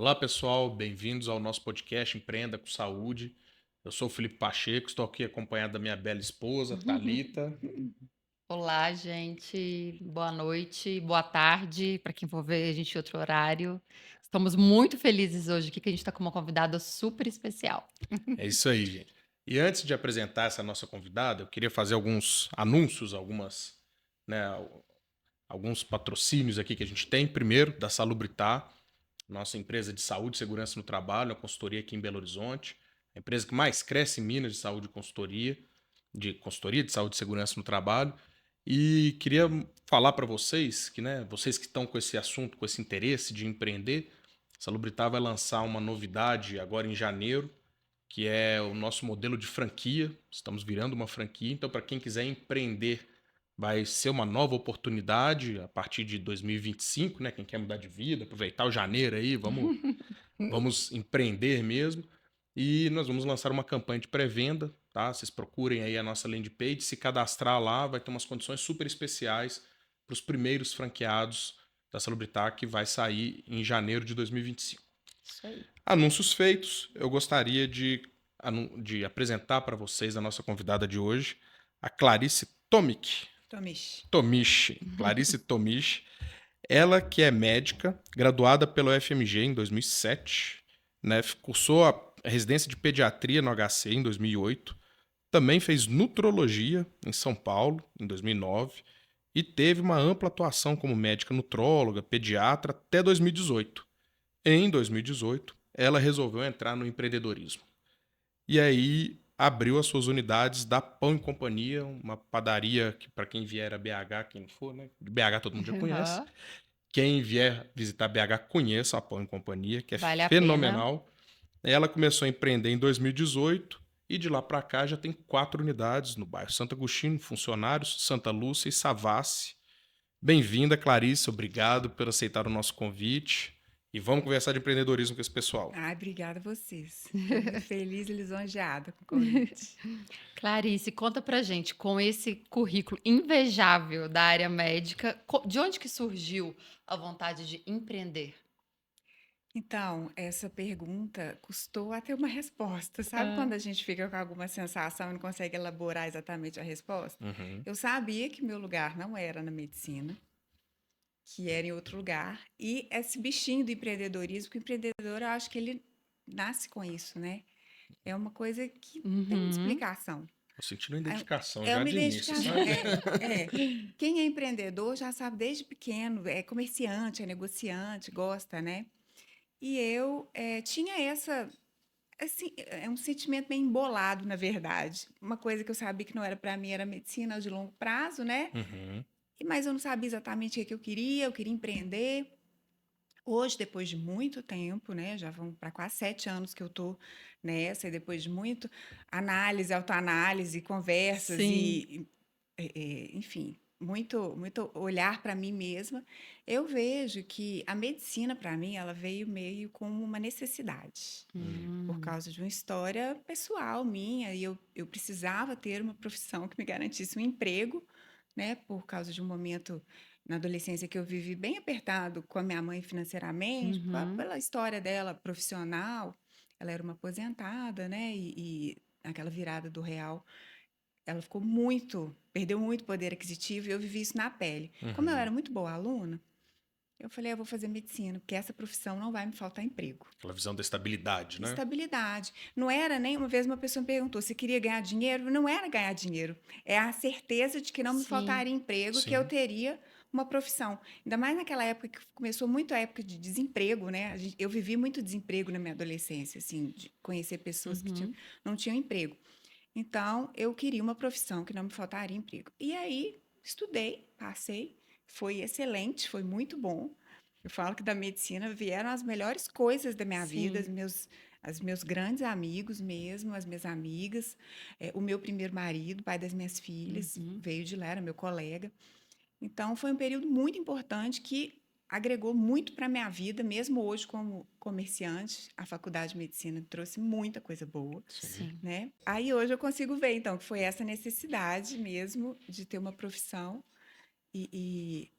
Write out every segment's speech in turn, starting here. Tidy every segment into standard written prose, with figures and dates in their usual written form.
Olá, pessoal, bem-vindos ao nosso podcast Empreenda com Saúde. Eu sou o Felipe Pacheco, estou aqui acompanhado da minha bela esposa, Thalita. Olá, gente. Boa noite, boa tarde, para quem for ver a gente em outro horário. Estamos muito felizes hoje aqui, que a gente está com uma convidada super especial. É isso aí, gente. E antes de apresentar essa nossa convidada, eu queria fazer alguns anúncios, né, alguns patrocínios aqui que a gente tem. Primeiro, da Salubritar, nossa empresa de saúde e segurança no trabalho, uma consultoria aqui em Belo Horizonte, a empresa que mais cresce em Minas de saúde e consultoria de saúde e segurança no trabalho. E queria falar para vocês que, né, vocês que estão com esse assunto, com esse interesse de empreender, a Salubritar vai lançar uma novidade agora em janeiro, que é o nosso modelo de franquia. Estamos virando uma franquia, então para quem quiser empreender, vai ser uma nova oportunidade a partir de 2025, né? Quem quer mudar de vida, aproveitar o janeiro aí, vamos empreender mesmo. E nós vamos lançar uma campanha de pré-venda, tá? Vocês procurem aí a nossa landing page, se cadastrar lá, vai ter umas condições super especiais para os primeiros franqueados da Salubritar, que vai sair em janeiro de 2025. Isso aí. Anúncios feitos, eu gostaria de apresentar para vocês a nossa convidada de hoje, a Clarice Tomic. Tomiche. Tomichi, Clarice Tomichi. Ela que é médica, graduada pelo FMG em 2007, né? Cursou a residência de pediatria no HC em 2008, também fez nutrologia em São Paulo em 2009 e teve uma ampla atuação como médica nutróloga, pediatra até 2018. Em 2018, ela resolveu entrar no empreendedorismo. E aí abriu as suas unidades da Pão e Companhia, uma padaria que, para quem vier a BH, quem for, né? De BH todo mundo já conhece. Aham. Quem vier visitar BH, conheça a Pão e Companhia, que é Vale a pena. fenomenal. Ela começou a empreender em 2018 e de lá para cá já tem 4 unidades no bairro Santo Agostinho, Funcionários, Santa Lúcia e Savassi. Bem-vinda, Clarice. Obrigado por aceitar o nosso convite. E vamos conversar de empreendedorismo com esse pessoal. Ai, obrigada a vocês. Fiquei muito feliz e lisonjeada com o convite. Clarice, conta pra gente, com esse currículo invejável da área médica, de onde que surgiu a vontade de empreender? Então, essa pergunta custou até uma resposta. Sabe Ah, quando a gente fica com alguma sensação e não consegue elaborar exatamente a resposta? Uhum. Eu sabia que meu lugar não era na medicina, que era em outro lugar. E esse bichinho do empreendedorismo, que o empreendedor, eu acho que ele nasce com isso, né? É uma coisa que não tem muita uhum. explicação. Tô sentindo uma identificação É já uma de início, identificação. sabe? Quem é empreendedor já sabe desde pequeno, é comerciante, é negociante, gosta, né? E eu tinha assim, é um sentimento meio embolado, na verdade. Uma coisa que eu sabia que não era para mim era medicina de longo prazo, né? Uhum. Mas eu não sabia exatamente o que eu queria empreender. Hoje, depois de muito tempo, né, já vão para quase 7 anos que eu estou nessa, e depois de muito análise, autoanálise, conversas Sim. enfim, muito olhar para mim mesma, eu vejo que a medicina, para mim, ela veio meio como uma necessidade, por Hum. causa de uma história pessoal minha, e eu precisava ter uma profissão que me garantisse um emprego, né, por causa de um momento na adolescência que eu vivi bem apertado com a minha mãe financeiramente, Uhum. pela história dela profissional. Ela era uma aposentada, né? E naquela virada do real, ela perdeu muito poder aquisitivo e eu vivi isso na pele. Como eu Uhum. era muito boa aluna, eu falei, eu vou fazer medicina, porque essa profissão não vai me faltar emprego. Aquela visão da estabilidade, né? Estabilidade. Não era nem uma vez uma pessoa me perguntou se queria ganhar dinheiro. Não era ganhar dinheiro. É a certeza de que não me Sim. faltaria emprego, que eu Sim. teria uma profissão. Ainda mais naquela época que começou muito a época de desemprego, né? Eu vivi muito desemprego na minha adolescência, assim, de conhecer pessoas que Uhum. não tinham emprego. Então, eu queria uma profissão que não me faltaria emprego. E aí, estudei, passei, foi excelente, foi muito bom. Eu falo que da medicina vieram as melhores coisas da minha vida, Sim. os meus grandes amigos mesmo, as minhas amigas, o meu primeiro marido, pai das minhas filhas, Uhum. veio de lá, era meu colega. Então, foi um período muito importante que agregou muito para a minha vida, mesmo hoje como comerciante. A faculdade de medicina trouxe muita coisa boa, Sim. Sim. né? Aí hoje eu consigo ver, então, que foi essa necessidade mesmo de ter uma profissão e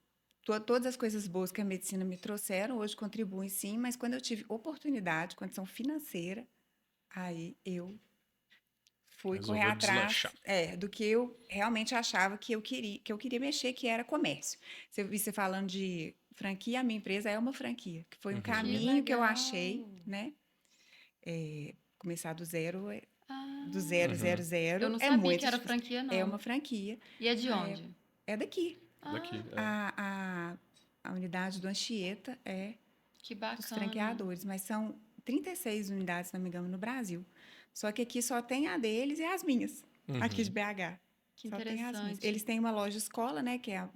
todas as coisas boas que a medicina me trouxeram, hoje contribuem sim, mas quando eu tive oportunidade, condição financeira, aí eu fui correr Resolveu deslanchar. atrás do que eu realmente achava que eu queria mexer, que era comércio. Você falando de franquia, a minha empresa é uma franquia, que foi um Uhum. Que caminho que eu achei, legal. né? Começar do zero, do Ah, zero, zero, Uhum. eu zero, não é sabia que muito era difícil. franquia, É uma não. franquia. E é de Na época, onde? é daqui. Daqui. Ah, A unidade do Anchieta é que dos bacana. franqueadores, mas são 36 unidades, se não me engano, no Brasil. Só que aqui só tem a deles e as minhas, aqui de Uhum. BH. Que Só tem as minhas. interessante. Eles têm uma loja escola, né, que é a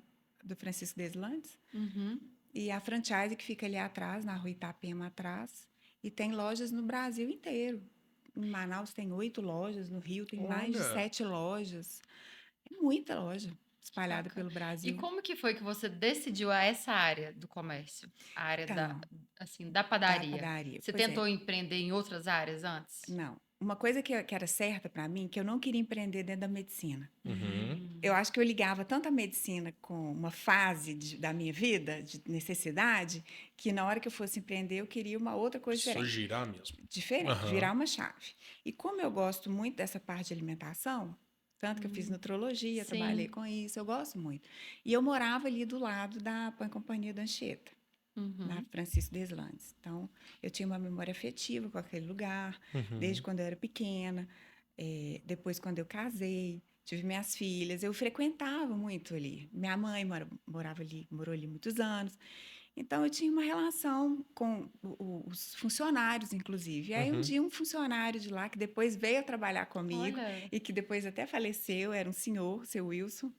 do Francisco Deslandes, Uhum. e a franchise que fica ali atrás, na rua Itapema atrás, e tem lojas no Brasil inteiro. Em Manaus tem 8 lojas, no Rio tem mais de Olha, 7 lojas. É muita loja Que espalhada bacana. pelo E Brasil. como que foi que você decidiu a essa área do comércio? A área Então, assim, da da padaria? padaria. Você Pois é. tentou empreender em outras áreas antes? Não. Uma coisa que era certa para mim, que eu não queria empreender dentro da medicina. uhum. Eu acho que eu ligava tanto a medicina com uma fase da minha vida, de necessidade, que na hora que eu fosse empreender, eu queria uma outra coisa Precisou diferente. girar mesmo. Diferente, Aham. virar uma chave. E como eu gosto muito dessa parte de alimentação, tanto que eu fiz nutrologia, trabalhei Sim. com isso, eu gosto muito. E eu morava ali do lado da Pão e Companhia da Anchieta, na Uhum. Francisco Deslandes. Então, eu tinha uma memória afetiva com aquele lugar, desde Uhum. quando eu era pequena. Depois, quando eu casei, tive minhas filhas, eu frequentava muito ali. Minha mãe morava ali, morou ali muitos anos. Então, eu tinha uma relação com os funcionários, inclusive. E aí, um Uhum. dia, um funcionário de lá, que depois veio trabalhar comigo Olha, e que depois até faleceu, era um senhor, seu Wilson.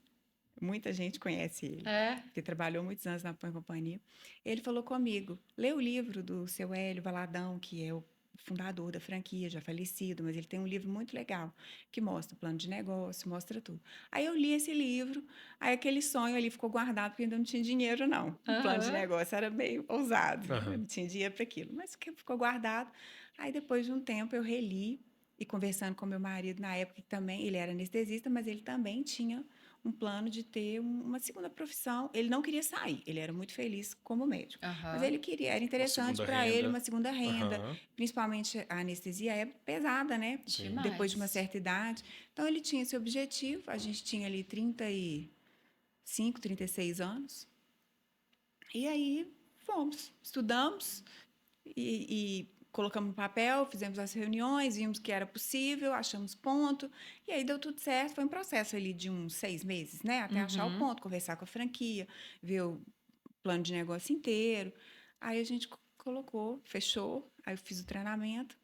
Muita gente conhece ele, é. porque trabalhou muitos anos na Pão e Companhia. Ele falou comigo: lê o livro do seu Hélio Valadão, que é o fundador da franquia, já falecido, mas ele tem um livro muito legal que mostra o plano de negócio, mostra tudo. Aí eu li esse livro, aí aquele sonho ali ficou guardado porque ainda não tinha dinheiro, não. O plano de Aham. negócio era meio ousado, eu Aham. não tinha dinheiro para aquilo, mas ficou guardado. Aí depois de um tempo eu reli e conversando com meu marido na época que também, ele era anestesista, mas ele também tinha um plano de ter uma segunda profissão. Ele não queria sair, ele era muito feliz como médico, mas Aham. ele queria, era Uma interessante segunda para ele renda. uma segunda renda, Aham. principalmente a anestesia é pesada, né? Sim. Depois de uma Demais. certa idade. Então ele tinha esse objetivo, a gente tinha ali 35, 36 anos. E aí fomos, estudamos e colocamos no papel, fizemos as reuniões, vimos que era possível, achamos ponto, e aí deu tudo certo. Foi um processo ali de uns 6 meses, né? Até achar o Uhum. ponto, conversar com a franquia, ver o plano de negócio inteiro. Aí a gente colocou, fechou, aí eu fiz o treinamento.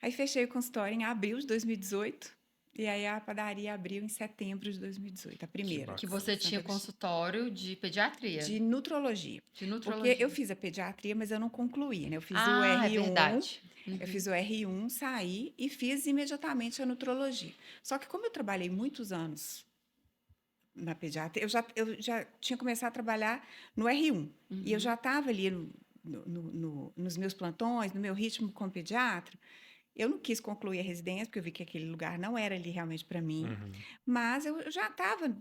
Aí fechei o consultório em abril de 2018, e aí a padaria abriu em setembro de 2018, a Que primeira, Que bacana. você Santa tinha Cristina. consultório de pediatria, De nutrologia. de Porque eu nutrologia. fiz a pediatria, mas eu não concluí, né? Eu fiz o Ah, é R1, verdade. eu Uhum. fiz o R1, saí e fiz imediatamente a nutrologia. Só que como eu trabalhei muitos anos na pediatria, eu já tinha começado a trabalhar no R1. E eu Uhum. já estava ali nos meus plantões, no meu ritmo como pediatra. Eu não quis concluir a residência, porque eu vi que aquele lugar não era ali realmente para mim, Uhum. mas eu já estava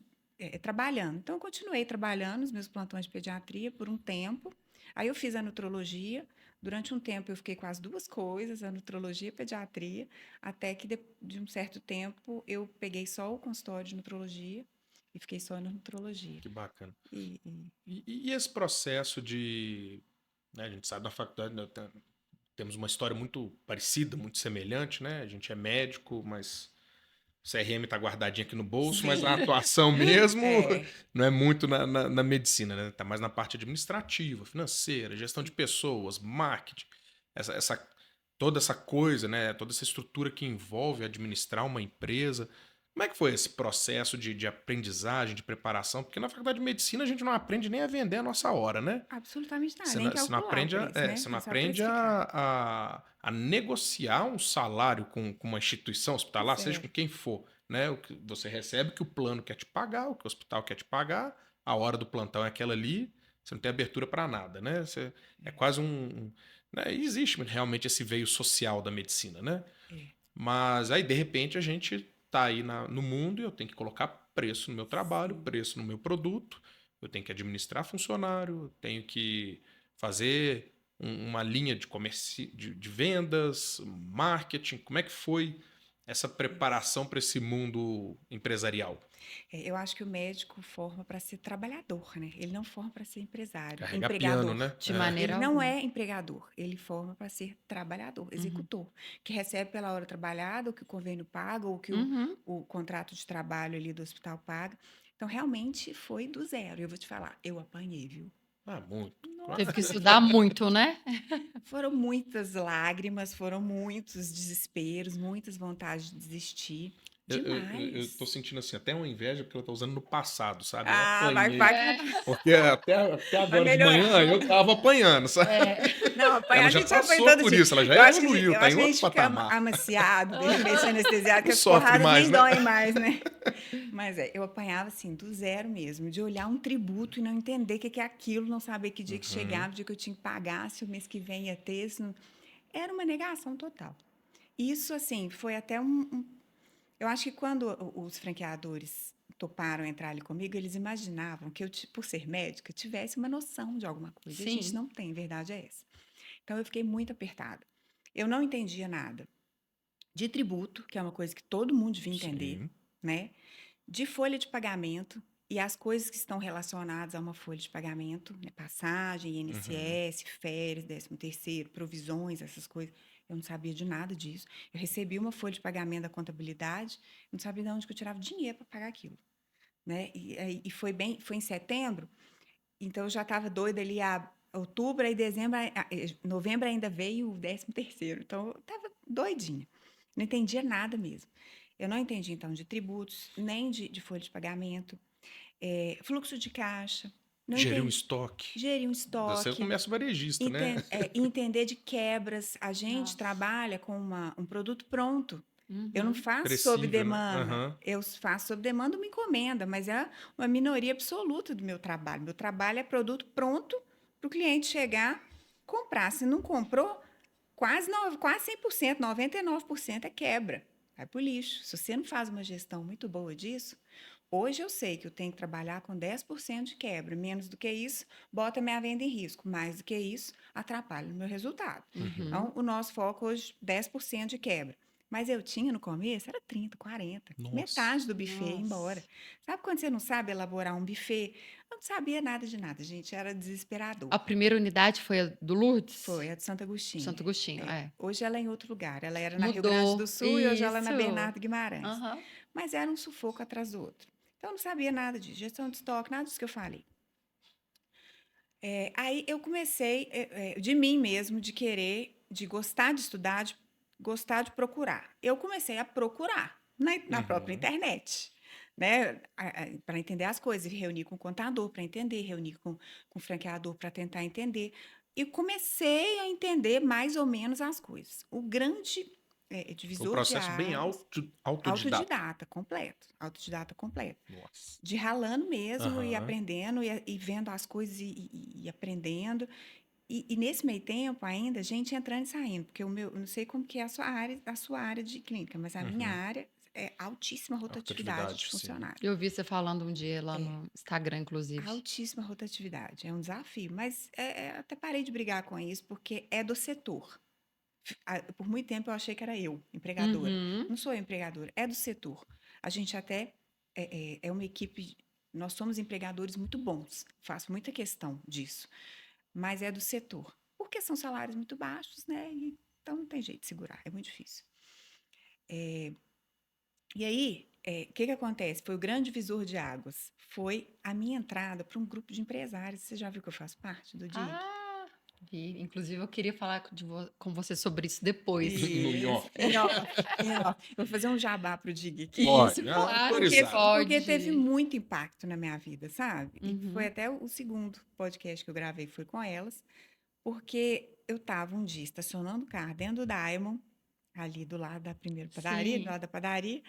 trabalhando. Então, eu continuei trabalhando nos meus plantões de pediatria por um tempo. Aí, eu fiz a nutrologia. Durante um tempo, eu fiquei com as duas coisas, a nutrologia e a pediatria, até que, de um certo tempo, eu peguei só o consultório de nutrologia e fiquei só na nutrologia. Que bacana. E, e- E esse processo de, né, a gente sabe na faculdade, né, temos uma história muito parecida, muito semelhante, né? A gente é médico, mas o CRM está guardadinho aqui no bolso, mas a sim, atuação mesmo é, não é muito na medicina, né? Tá mais na parte administrativa, financeira, gestão de pessoas, marketing, toda essa coisa, né? Toda essa estrutura que envolve administrar uma empresa. Como é que foi esse processo de aprendizagem, de preparação? Porque na faculdade de medicina a gente não aprende nem a vender a nossa hora, né? absolutamente nada, Você nem não, você não calcular o aprende, preço, né? você não Não sabe aprende precificar. a negociar um salário com uma instituição hospitalar, Pois seja com é. quem for, né? O que você recebe, o que o plano quer te pagar, o que o hospital quer te pagar, a hora do plantão é aquela ali, você não tem abertura para nada, né? É quase né? E existe realmente esse veio social da medicina, né? É. Mas aí, de repente, a gente tá aí no mundo e eu tenho que colocar preço no meu trabalho, Sim. preço no meu produto, eu tenho que administrar funcionário, tenho que fazer uma linha de comércio, de vendas, marketing. Como é que foi essa preparação para esse mundo empresarial? Eu acho que o médico forma para ser trabalhador, né? Ele não forma para ser empresário, Carregar piano, empregador. né? De É. Ele maneira não alguma. é empregador, ele forma para ser trabalhador, Uhum. executor, que recebe pela hora trabalhada, o que o convênio paga, ou que Uhum. o contrato de trabalho ali do hospital paga. Então, realmente foi do zero. Eu vou te falar, eu apanhei, viu? Ah, muito. Teve Nossa, que estudar muito, né? foram muitas lágrimas, foram muitos desesperos, muitas vontades de desistir. Eu tô Demais. sentindo assim, até uma inveja porque ela tá usando no passado, sabe? Eu Ah, apanhei. vai É, acabar, Porque até vai agora de manhã melhorar. eu tava apanhando, sabe? é. Não, apanhar Ela a já gente apanha passou todo por dia. isso, ela já Eu acho que, evoluiu, eu tá acho em que a outro gente fica patamar. amaciado, deixa ver se anestesiado, que Não as sofre porradas mais, nem né? doem mais, né? Mas eu apanhava assim, do zero mesmo, de olhar um tributo e não entender o que que é aquilo, não saber que dia que Uhum. chegava, o dia que eu tinha que pagar, se o mês que vem ia ter. Se não... Era uma negação total. Isso, assim, foi até eu acho que quando os franqueadores toparam entrar ali comigo, eles imaginavam que eu, por ser médica, tivesse uma noção de alguma coisa. E a gente Sim. não tem, a verdade é essa. Então, eu fiquei muito apertada. Eu não entendia nada de tributo, que é uma coisa que todo mundo devia entender, Sim. né? De folha de pagamento e as coisas que estão relacionadas a uma folha de pagamento, né? Passagem, Uhum. INSS, férias, 13º, provisões, essas coisas. Eu não sabia de nada disso. Eu recebi uma folha de pagamento da contabilidade, não sabia de onde que eu tirava dinheiro para pagar aquilo, né? E foi em setembro, então eu já estava doida ali a outubro, aí dezembro, novembro ainda veio o 13º. Então eu estava doidinha. Não entendia nada mesmo. Eu não entendi, então, de tributos, nem de folha de pagamento, fluxo de caixa, não Gerir o entendi. estoque. Gerir um Você é estoque, comércio varejista, né? entender de quebras. A gente Nossa. trabalha com um produto pronto. Eu não Uhum. faço sob Crescível, né? demanda. Aham. Eu faço sob demanda uma encomenda, mas é uma minoria absoluta do meu trabalho. Meu trabalho é produto pronto para o cliente chegar, comprar. Se não comprou, quase 100%, 99% é quebra. Vai para o lixo. Se você não faz uma gestão muito boa disso, hoje eu sei que eu tenho que trabalhar com 10% de quebra. Menos do que isso, bota minha venda em risco. Mais do que isso, atrapalha o meu resultado. Uhum. Então, o nosso foco hoje, 10% de quebra. Mas eu tinha no começo, era 30, 40, Nossa. metade do buffet ia embora. Nossa. Sabe quando você não sabe elaborar um buffet? Eu não sabia nada de nada, gente, era A desesperador. primeira unidade foi a do Lourdes? Foi a de Santo Agostinho. Santo Agostinho, É. é. Hoje ela é em outro lugar. Ela era na Rio Grande do Mudou. Sul e hoje ela é na Isso. Bernardo Guimarães. Aham. Mas era um sufoco atrás do outro. Então, eu não sabia nada de gestão de estoque, nada disso que eu falei. Aí eu comecei, de mim mesmo, de querer, de gostar de estudar, de gostar de procurar. Eu comecei a procurar na própria Uhum. internet, né? Para entender as coisas, reunir com o contador para entender, reunir com o franqueador para tentar entender. E comecei a entender mais ou menos as coisas. O grande Foi um divisor de processo bem águas, autodidata. autodidata completo. Nossa. De ralando mesmo e Aham. aprendendo e vendo as coisas e aprendendo. E nesse meio tempo ainda, gente entrando e saindo, porque eu não sei como que é a sua área de clínica, mas a minha Uhum. área é altíssima rotatividade de Autoatividade, sim. funcionário. Eu vi você falando um dia lá É, no Instagram, inclusive. altíssima rotatividade, é um desafio, mas até parei de brigar com isso, porque é do setor. Por muito tempo eu achei que era eu, empregadora. Uhum. Não sou eu empregadora, é do setor. A gente até é uma equipe, nós somos empregadores muito bons, faço muita questão disso, mas é do setor. Porque são salários muito baixos, né? Então não tem jeito de segurar, é muito difícil. E aí, o que acontece? Foi o grande divisor de águas. Foi a minha entrada para um grupo de empresários. Você já viu que eu faço parte do DIG? Ah, vi. Inclusive, eu queria falar com você sobre isso depois. No Isso, off. em off, em off. Eu vou fazer um jabá pro Dig aqui. Isso, Pode, claro que autorizado. Porque teve pode. muito impacto na minha vida, sabe? E foi Uhum. até o segundo podcast que eu gravei, foi com elas, porque eu estava um dia estacionando o carro dentro do Diamond, ali do lado da primeira padaria, do Sim. lado da padaria.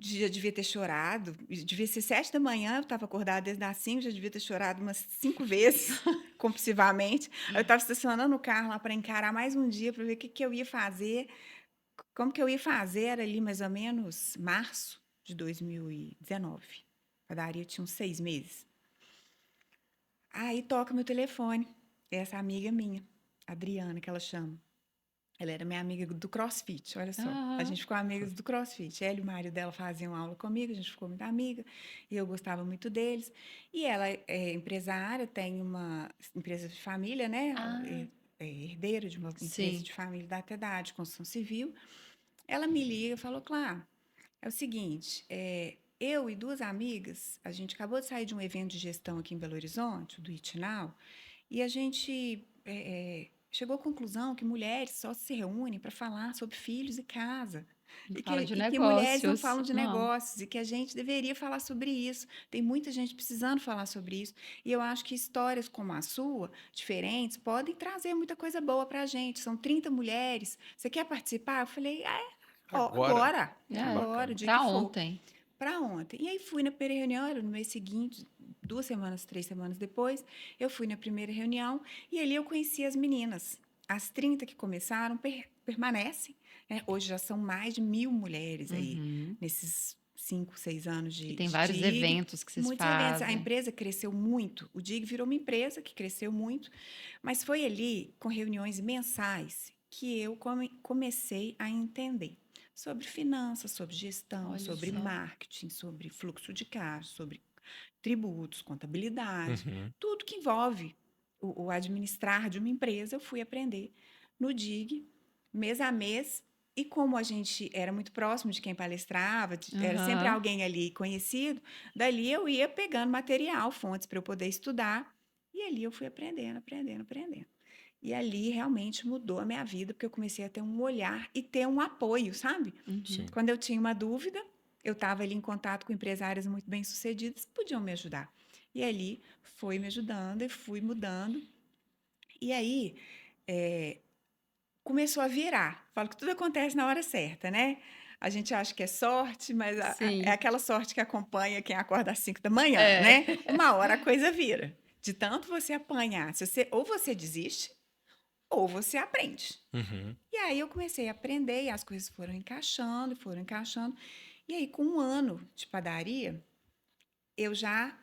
Já devia ter chorado, devia ser 7 da manhã, eu estava acordada desde as 5, já devia ter chorado umas 5 vezes, compulsivamente. Aí eu estava estacionando o carro lá para encarar mais um dia, para ver o que, que eu ia fazer, como que eu ia fazer, era ali mais ou menos março de 2019. A padaria tinha uns 6 meses. Aí toca meu telefone. Essa amiga minha, Adriana, que ela chama. Ela era minha amiga do CrossFit, olha só. A Aham. gente ficou amigas do CrossFit. Ela e o marido dela faziam aula comigo, a gente ficou muito amiga. E eu gostava muito deles. E ela é empresária, tem uma empresa de família, né? Ah, É herdeira de uma empresa sim. de família da ATEDAD, de construção civil. Ela me liga e falou, claro, é o seguinte, eu e duas amigas, a gente acabou de sair de um evento de gestão aqui em Belo Horizonte, do Itinal, e a gente chegou à conclusão que mulheres só se reúnem para falar sobre filhos e casa. Não E fala de que mulheres não negócios. falam de Não. negócios e que a gente deveria falar sobre isso. Tem muita gente precisando falar sobre isso. E eu acho que histórias como a sua, diferentes, podem trazer muita coisa boa para a gente. São 30 mulheres. Você quer participar? Eu falei, Agora, agora, que É, agora, o bacana. dia que pra for. ontem. Para ontem. E aí fui na primeira reunião, era no mês seguinte, 2 semanas, 3 semanas depois, eu fui na primeira reunião e ali eu conheci as meninas. As 30 que começaram permanecem, né? Hoje já são mais de 1.000 mulheres aí, Uhum. nesses 5, 6 anos E de, tem de vários DIG. eventos que vocês Muitos eventos. A fazem. empresa cresceu muito. O DIG virou uma empresa que cresceu muito, mas foi ali, com reuniões mensais, que eu comecei a entender sobre finanças, sobre gestão, Olha sobre só. marketing, sobre fluxo de caixa, sobre tributos, contabilidade, Uhum. tudo que envolve o administrar de uma empresa, eu fui aprender no DIG, mês a mês. E como a gente era muito próximo de quem palestrava, era sempre Aham. alguém ali conhecido, dali eu ia pegando material, fontes para eu poder estudar, e ali eu fui aprendendo, aprendendo, aprendendo. E ali realmente mudou a minha vida, porque eu comecei a ter um olhar e ter um apoio, sabe? Uhum. Sim. Quando eu tinha uma dúvida, eu estava ali em contato com empresárias muito bem-sucedidas que podiam me ajudar. E ali foi me ajudando e fui mudando. E aí começou a virar. Falo que tudo acontece na hora certa, né? A gente acha que é sorte, mas é Sim. aquela sorte que acompanha quem acorda às 5 da manhã, É. né? Uma hora a coisa vira. De tanto você apanhar, ou você desiste, ou você aprende. Uhum. E aí eu comecei a aprender e as coisas foram encaixando, foram encaixando. E aí, com 1 ano de padaria, eu já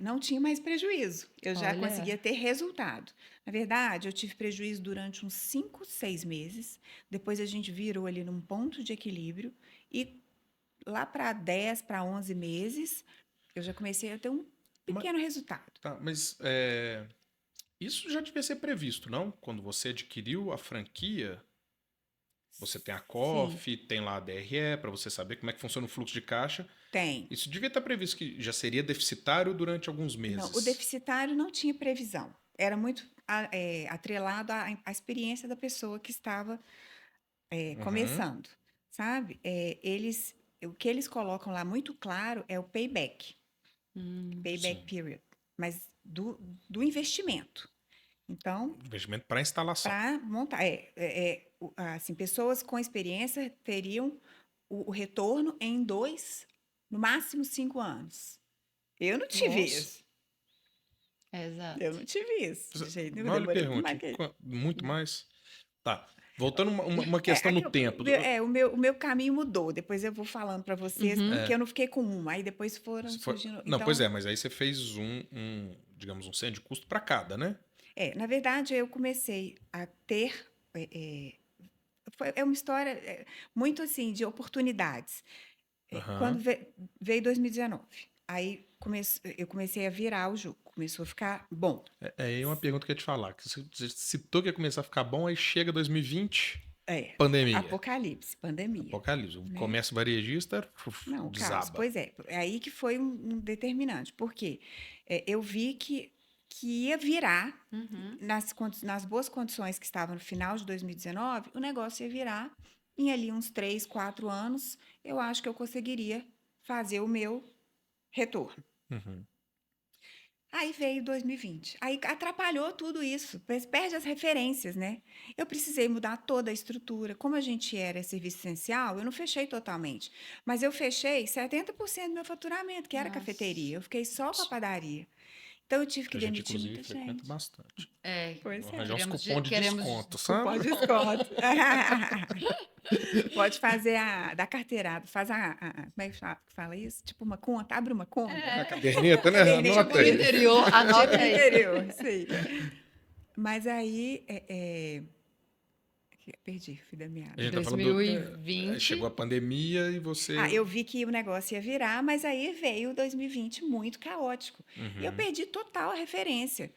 não tinha mais prejuízo. Eu já Olha. conseguia ter resultado. Na verdade, eu tive prejuízo durante uns 5, 6 meses. Depois a gente virou ali num ponto de equilíbrio. E lá para 10, para 11 meses, eu já comecei a ter um Ma- pequeno resultado. tá, mas isso já devia ser previsto, não? Quando você adquiriu a franquia, você tem a Sim, COF, tem lá a DRE, para você saber como é que funciona o fluxo de caixa. tem. Isso devia estar previsto que já seria deficitário durante alguns Não, o meses. deficitário não tinha previsão. Era muito atrelado à experiência da pessoa que estava Uhum. começando, sabe? O que eles colocam lá muito claro é o payback Sim. period, mas do investimento. Então, Investimento para instalação. para montar, assim, pessoas com experiência teriam o retorno em 2, no máximo 5 anos. Eu não tive Nossa. isso. Eu Exato. não tive isso, de jeito nenhum. Eu Mal lhe demorei mais pergunte, que. muito mais? Tá. Voltando uma questão Aqui, no tempo. o meu caminho mudou. Depois eu vou falando para vocês, Uhum. porque eu não fiquei com uma. Aí depois foram surgindo. Não, pois Então, é, mas aí você fez digamos, um centro de custo para cada, né? na verdade, eu comecei a ter. É uma história muito assim de oportunidades. Quando Aham. veio 2019, aí eu comecei a virar o jogo. Começou a ficar bom. É aí uma pergunta que eu ia te falar. Que você citou que ia começar a ficar bom, aí chega 2020, É, pandemia, apocalipse, pandemia, apocalipse. O né? comércio varejista Não, caos. desaba. Pois é aí que foi um determinante. Por quê? Eu vi que ia virar, Uhum. nas boas condições que estavam no final de 2019, o negócio ia virar. Em ali uns 3, 4 anos, eu acho que eu conseguiria fazer o meu retorno. Uhum. Aí veio 2020. Aí atrapalhou tudo isso, perde as referências, né? Eu precisei mudar toda a estrutura. Como a gente era serviço essencial, eu não fechei totalmente, mas eu fechei 70% do meu faturamento, que era Nossa. cafeteria. Eu fiquei só com a padaria. Então eu tive Que que a gente, demitir inclusive, muita frequenta gente. bastante. Pois Vou é. arranjar uns Queremos cupons de queremos desconto, Cupom sabe? de desconto. Pode fazer da carteirada, faz como é que fala isso? Tipo uma conta, abre uma conta. A caderneta, né? Caderneta. Anota Tipo aí. interior, Tipo anota aí. interior, isso aí. Mas aí, perdi, fui da A meada. gente tá falando chegou a 2020. pandemia e você... Eu vi que o negócio ia virar, mas aí veio 2020 muito caótico. E eu Uhum. perdi total a referência.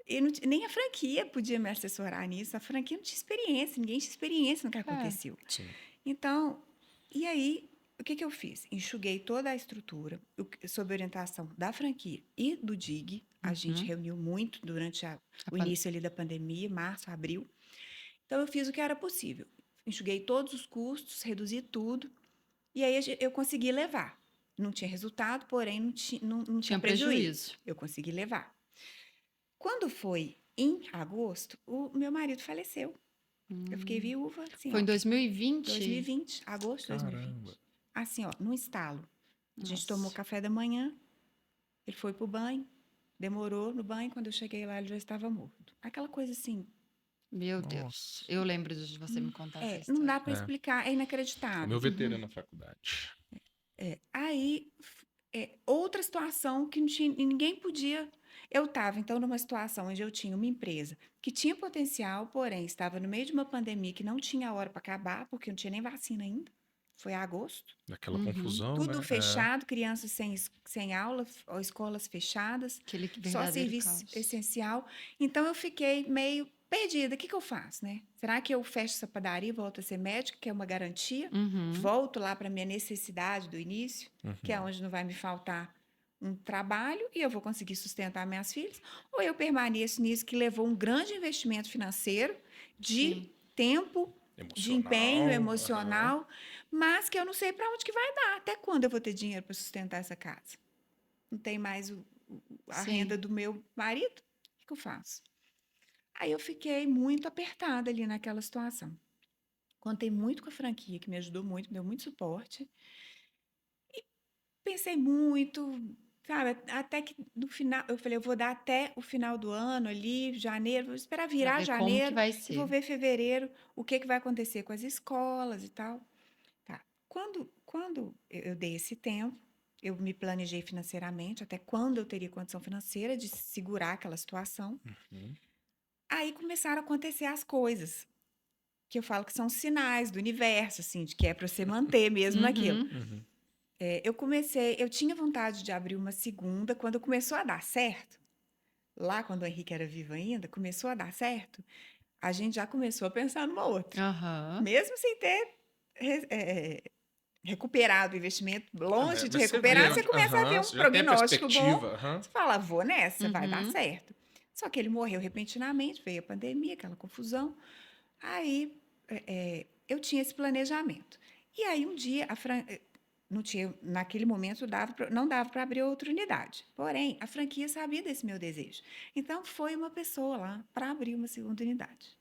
E nem a franquia podia me assessorar nisso. A franquia não tinha experiência, ninguém tinha experiência no que aconteceu. Sim. Então, e aí, o que eu fiz? Enxuguei toda a estrutura, sob orientação da franquia e do DIG. A gente reuniu muito durante o início ali da pandemia, março, abril. Então, eu fiz o que era possível. Enxuguei todos os custos, reduzi tudo. E aí eu consegui levar. Não tinha resultado, porém não tinha Tinha prejuízo. Eu consegui levar. Quando foi em agosto, o meu marido faleceu. Eu fiquei viúva, assim, Foi em ó, 2020? 2020, agosto de Caramba. 2020. Assim, ó, num estalo. A gente Nossa. tomou café da manhã, ele foi pro banho, demorou no banho, quando eu cheguei lá ele já estava morto. Aquela coisa assim, Meu Deus. Nossa. Eu lembro de você me contar essa não dá história. para explicar, é O inacreditável. meu veterano na faculdade. Aí, outra situação que não tinha, ninguém podia. Eu estava, então, numa situação onde eu tinha uma empresa que tinha potencial, porém, estava no meio de uma pandemia que não tinha hora para acabar, porque não tinha nem vacina ainda. Foi agosto. Daquela confusão, Tudo né? fechado, crianças sem aula, ou escolas fechadas, Aquele só verdadeiro serviço caos. essencial. Então, eu fiquei meio perdida. O que eu faço, né? Será que eu fecho essa padaria e volto a ser médica, que é uma garantia? Volto lá para a minha necessidade do início, que é onde não vai me faltar um trabalho e eu vou conseguir sustentar minhas filhas? Ou eu permaneço nisso que levou um grande investimento financeiro, de tempo, de empenho emocional, mas que eu não sei para onde que vai dar. Até quando eu vou ter dinheiro para sustentar essa casa? Não tem mais a renda do meu marido? O que eu faço? Aí eu fiquei muito apertada ali naquela situação. Contei muito com a franquia, que me ajudou muito, me deu muito suporte. E pensei muito, sabe? Até que no final, eu falei, eu vou dar até o final do ano ali, janeiro, vou esperar Pra virar ver como que janeiro vai e vou ser. ver fevereiro o que vai acontecer com as escolas e tal. Tá. Quando eu dei esse tempo, eu me planejei financeiramente, até quando eu teria condição financeira de segurar aquela situação. Aí começaram a acontecer as coisas, que eu falo que são sinais do universo, assim, de que é para você manter mesmo naquilo. Eu tinha vontade de abrir uma segunda, quando começou a dar certo, lá quando o Henrique era vivo ainda, começou a dar certo, a gente já começou a pensar numa outra. Mesmo sem ter recuperado o investimento, longe de Mas você recuperar, vê você começa a ver um você já tem a prognóstico bom, perspectiva. você fala, vou nessa, vai dar certo. Só que ele morreu repentinamente, veio a pandemia, aquela confusão. Aí eu tinha esse planejamento. E aí um dia não tinha, naquele momento não dava para abrir outra unidade. Porém, a franquia sabia desse meu desejo. Então foi uma pessoa lá para abrir uma segunda unidade.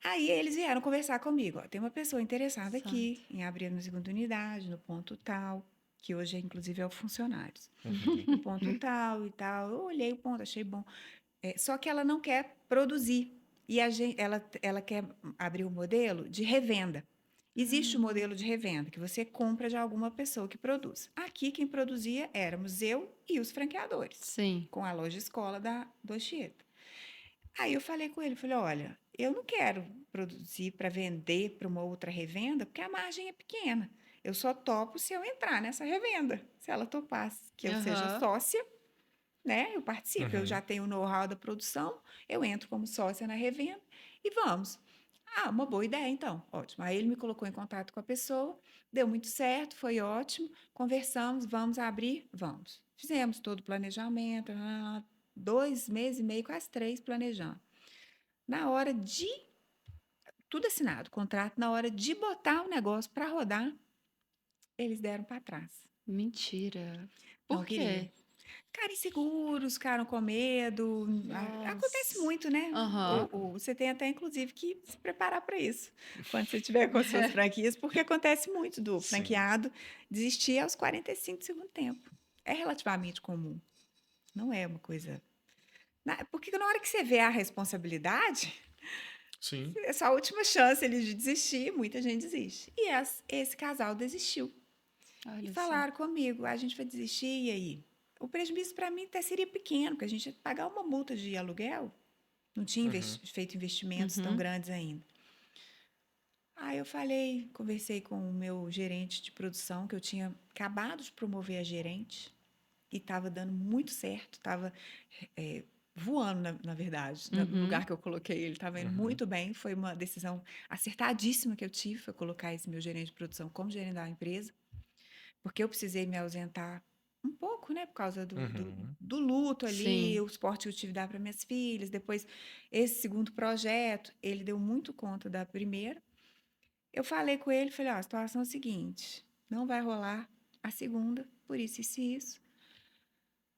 Aí eles vieram conversar comigo. Ó, tem uma pessoa interessada aqui em abrir uma segunda unidade, no ponto tal, que hoje, inclusive, é o funcionários. No ponto tal e tal. Eu olhei o ponto, achei bom. Só que ela não quer produzir. E ela quer abrir um modelo de revenda. Existe o modelo de revenda, que você compra de alguma pessoa que produz. Aqui, quem produzia éramos eu e os franqueadores. Sim. Com a loja escola do Anchieta. Aí eu falei com ele, falei, olha, eu não quero produzir para vender para uma outra revenda, porque a margem é pequena. Eu só topo se eu entrar nessa revenda. Se ela topasse que eu seja sócia, né? Eu participo, eu já tenho o know-how da produção, eu entro como sócia na revenda e vamos. Uma boa ideia, então. Ótimo. Aí ele me colocou em contato com a pessoa, deu muito certo, foi ótimo. Conversamos, vamos abrir? Vamos. Fizemos todo o planejamento, 2 meses e meio, quase 3, planejando. Na hora de... Tudo assinado, contrato, na hora de botar o negócio para rodar, eles deram para trás. Mentira. Não Por quê? queriam. Ficaram inseguros, ficaram com medo. Acontece muito, né? Você tem até, inclusive, que se preparar para isso, quando você estiver com as suas franquias, porque acontece muito do franqueado desistir aos 45 do segundo tempo. É relativamente comum. Não é uma coisa. Porque na hora que você vê a responsabilidade, Sim. é só a última chance ele de desistir, muita gente desiste. E esse casal desistiu. E Olha só. falaram comigo, a gente vai desistir, e aí? O prejuízo para mim até seria pequeno, porque a gente ia pagar uma multa de aluguel, não tinha Uhum. feito investimentos tão grandes ainda. Aí eu falei, conversei com o meu gerente de produção, que eu tinha acabado de promover a gerente, e estava dando muito certo, estava voando, na verdade, no lugar que eu coloquei ele, estava indo muito bem, foi uma decisão acertadíssima que eu tive, foi colocar esse meu gerente de produção como gerente da empresa, porque eu precisei me ausentar um pouco, né, por causa Uhum. do luto ali, Sim. o suporte que eu tive que dar para minhas filhas, depois esse segundo projeto, ele deu muito conta da primeira. Eu falei com ele, falei, ó, a situação é a seguinte, não vai rolar a segunda, por isso e isso.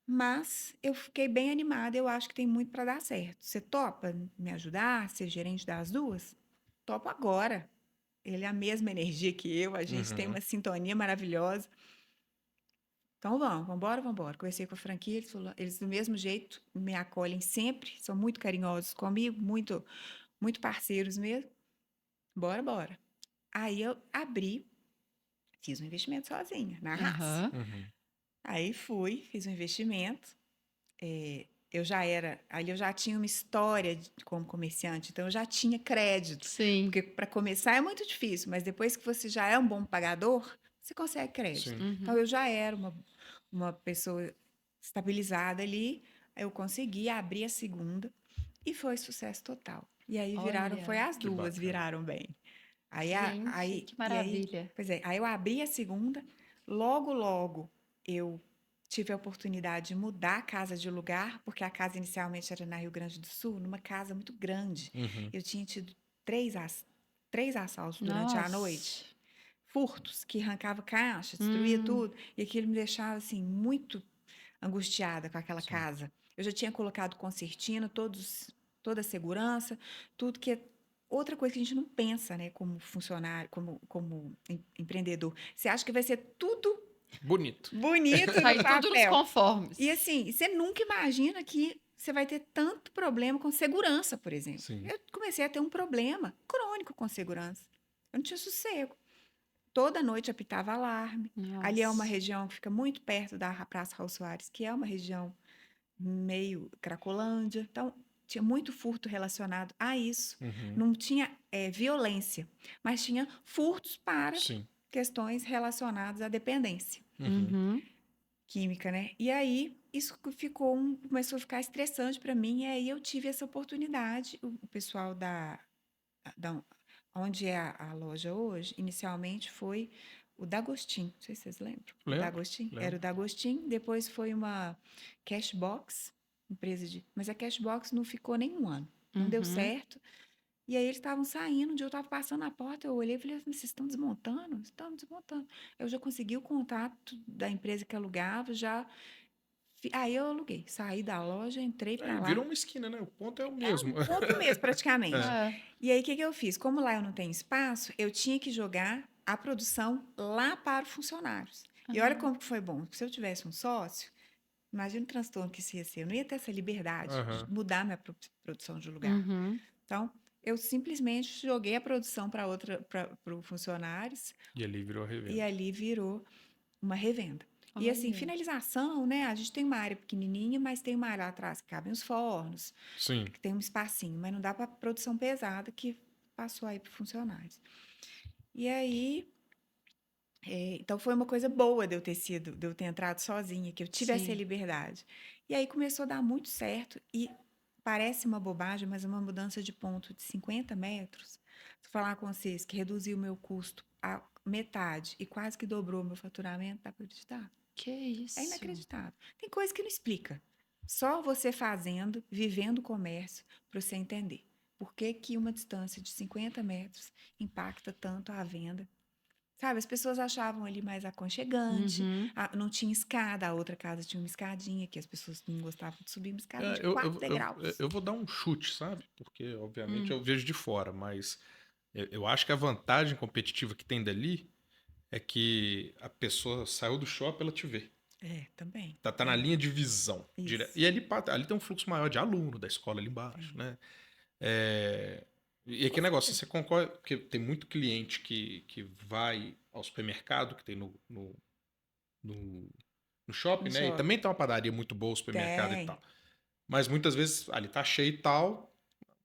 Mas eu fiquei bem animada, eu acho que tem muito para dar certo. Você topa me ajudar, ser gerente das duas? Topo agora. Ele é a mesma energia que eu, a gente tem Uhum. uma sintonia maravilhosa. Então vamos embora, vamos embora. Conversei com a franquia, eles do mesmo jeito me acolhem sempre, são muito carinhosos comigo, muito, muito parceiros mesmo. Bora. Aí eu abri, fiz um investimento sozinha, na raça. Aham. Uhum. Aí fui, fiz um investimento. Ali eu já tinha uma história como comerciante, então eu já tinha crédito. Sim. Porque para começar é muito difícil, mas depois que você já é um bom pagador, você consegue crédito. Sim. Então eu já era uma pessoa estabilizada ali, eu consegui abrir a segunda e foi sucesso total. E aí foi Olha. as Que duas bacana. viraram bem. Gente, que maravilha. Pois é, aí eu abri a segunda, logo eu tive a oportunidade de mudar a casa de lugar, porque a casa inicialmente era na Rio Grande do Sul, numa casa muito grande. Uhum. Eu tinha tido três assaltos durante a noite, Nossa. furtos, que arrancava caixa, destruía tudo, e aquilo me deixava assim muito angustiada com aquela Sim. casa. Eu já tinha colocado concertina, toda a segurança, tudo que é outra coisa que a gente não pensa, né, como funcionário, como empreendedor. Você acha que vai ser tudo Bonito. bonito no Sai tudo nos papel. E conformes. assim, você nunca imagina que você vai ter tanto problema com segurança, por exemplo. Sim. Eu comecei a ter um problema crônico com segurança. Eu não tinha sossego. Toda noite apitava alarme. Ali é uma Nossa. região que fica muito perto da Praça Raul Soares, que é uma região meio Cracolândia. Então, tinha muito furto relacionado a isso. Uhum. Não tinha violência, mas tinha furtos para Sim. questões relacionadas à dependência Uhum. química, né? E aí isso começou a ficar estressante para mim, e aí eu tive essa oportunidade. O pessoal da onde é a loja hoje, inicialmente foi o D'Agostin, não sei se vocês lembram. O Lembro. D'Agostin, era o Lembro. D'Agostin, depois foi uma Cashbox, empresa mas a Cashbox não ficou nem um ano, não deu certo. E aí eles estavam saindo, um dia eu estava passando na porta, eu olhei e falei, vocês estão desmontando? Estão desmontando. Eu já consegui o contato da empresa que alugava, aí eu aluguei, saí da loja, entrei para lá. Virou uma esquina, né? O ponto é o mesmo. Um ponto mesmo, praticamente. É. E aí, o que eu fiz? Como lá eu não tenho espaço, eu tinha que jogar a produção lá para os funcionários. E olha como que foi bom. Se eu tivesse um sócio, imagina o transtorno que isso ia ser. Eu não ia ter essa liberdade de Aham. mudar minha produção de lugar. Uhum. Então, eu simplesmente joguei a produção para os funcionários E ali virou a e revenda. ali virou uma revenda. E assim, Olha. finalização, né? A gente tem uma área pequenininha, mas tem uma área lá atrás que cabem os fornos, Sim. que tem um espacinho, mas não dá para produção pesada que passou aí para funcionários. E aí, então foi uma coisa boa de eu ter entrado sozinha, que eu tive essa Sim. liberdade. E aí começou a dar muito certo e parece uma bobagem, mas uma mudança de ponto de 50 metros, se eu falar com vocês que reduziu o meu custo a metade e quase que dobrou o meu faturamento, dá para acreditar? Que É isso? inacreditável. Tem coisa que não explica. Só você fazendo, vivendo o comércio, para você entender. Por que que uma distância de 50 metros impacta tanto a venda? Sabe, as pessoas achavam ali mais aconchegante, Uhum. não tinha escada, a outra casa tinha uma escadinha, que as pessoas não gostavam de subir, uma escada de Eu, 4 eu, eu, degraus. eu vou dar um chute, sabe? Porque, obviamente, Hum. eu vejo de fora, mas eu acho que a vantagem competitiva que tem dali é que a pessoa saiu do shopping, ela te vê. Também. Tá na linha de visão. Isso. E ali tem um fluxo maior de aluno da escola ali embaixo, né? E aquele negócio, você concorda? Porque tem muito cliente que vai ao supermercado, que tem no shopping, No né? E shopping. também tem uma padaria muito boa, o supermercado e Tem. tal. Mas muitas vezes ali tá cheio e tal,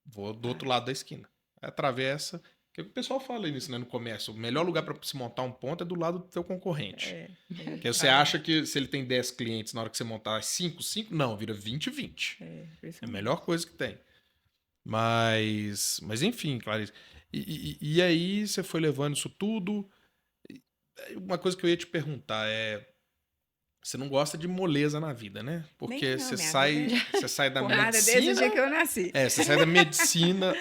vou do outro lado da esquina. Aí atravessa. Que o pessoal fala isso, né, no comércio. O melhor lugar para se montar um ponto é do lado do teu concorrente. Que você acha que se ele tem 10 clientes, na hora que você montar 5, não, vira 20, 20. É a melhor coisa que tem. Mas enfim, Clarice. E aí você foi levando isso tudo. Uma coisa que eu ia te perguntar você não gosta de moleza na vida, né? Porque Nem não, você minha sai, vida você sai da porrada desde o dia medicina. que eu nasci. Você sai da medicina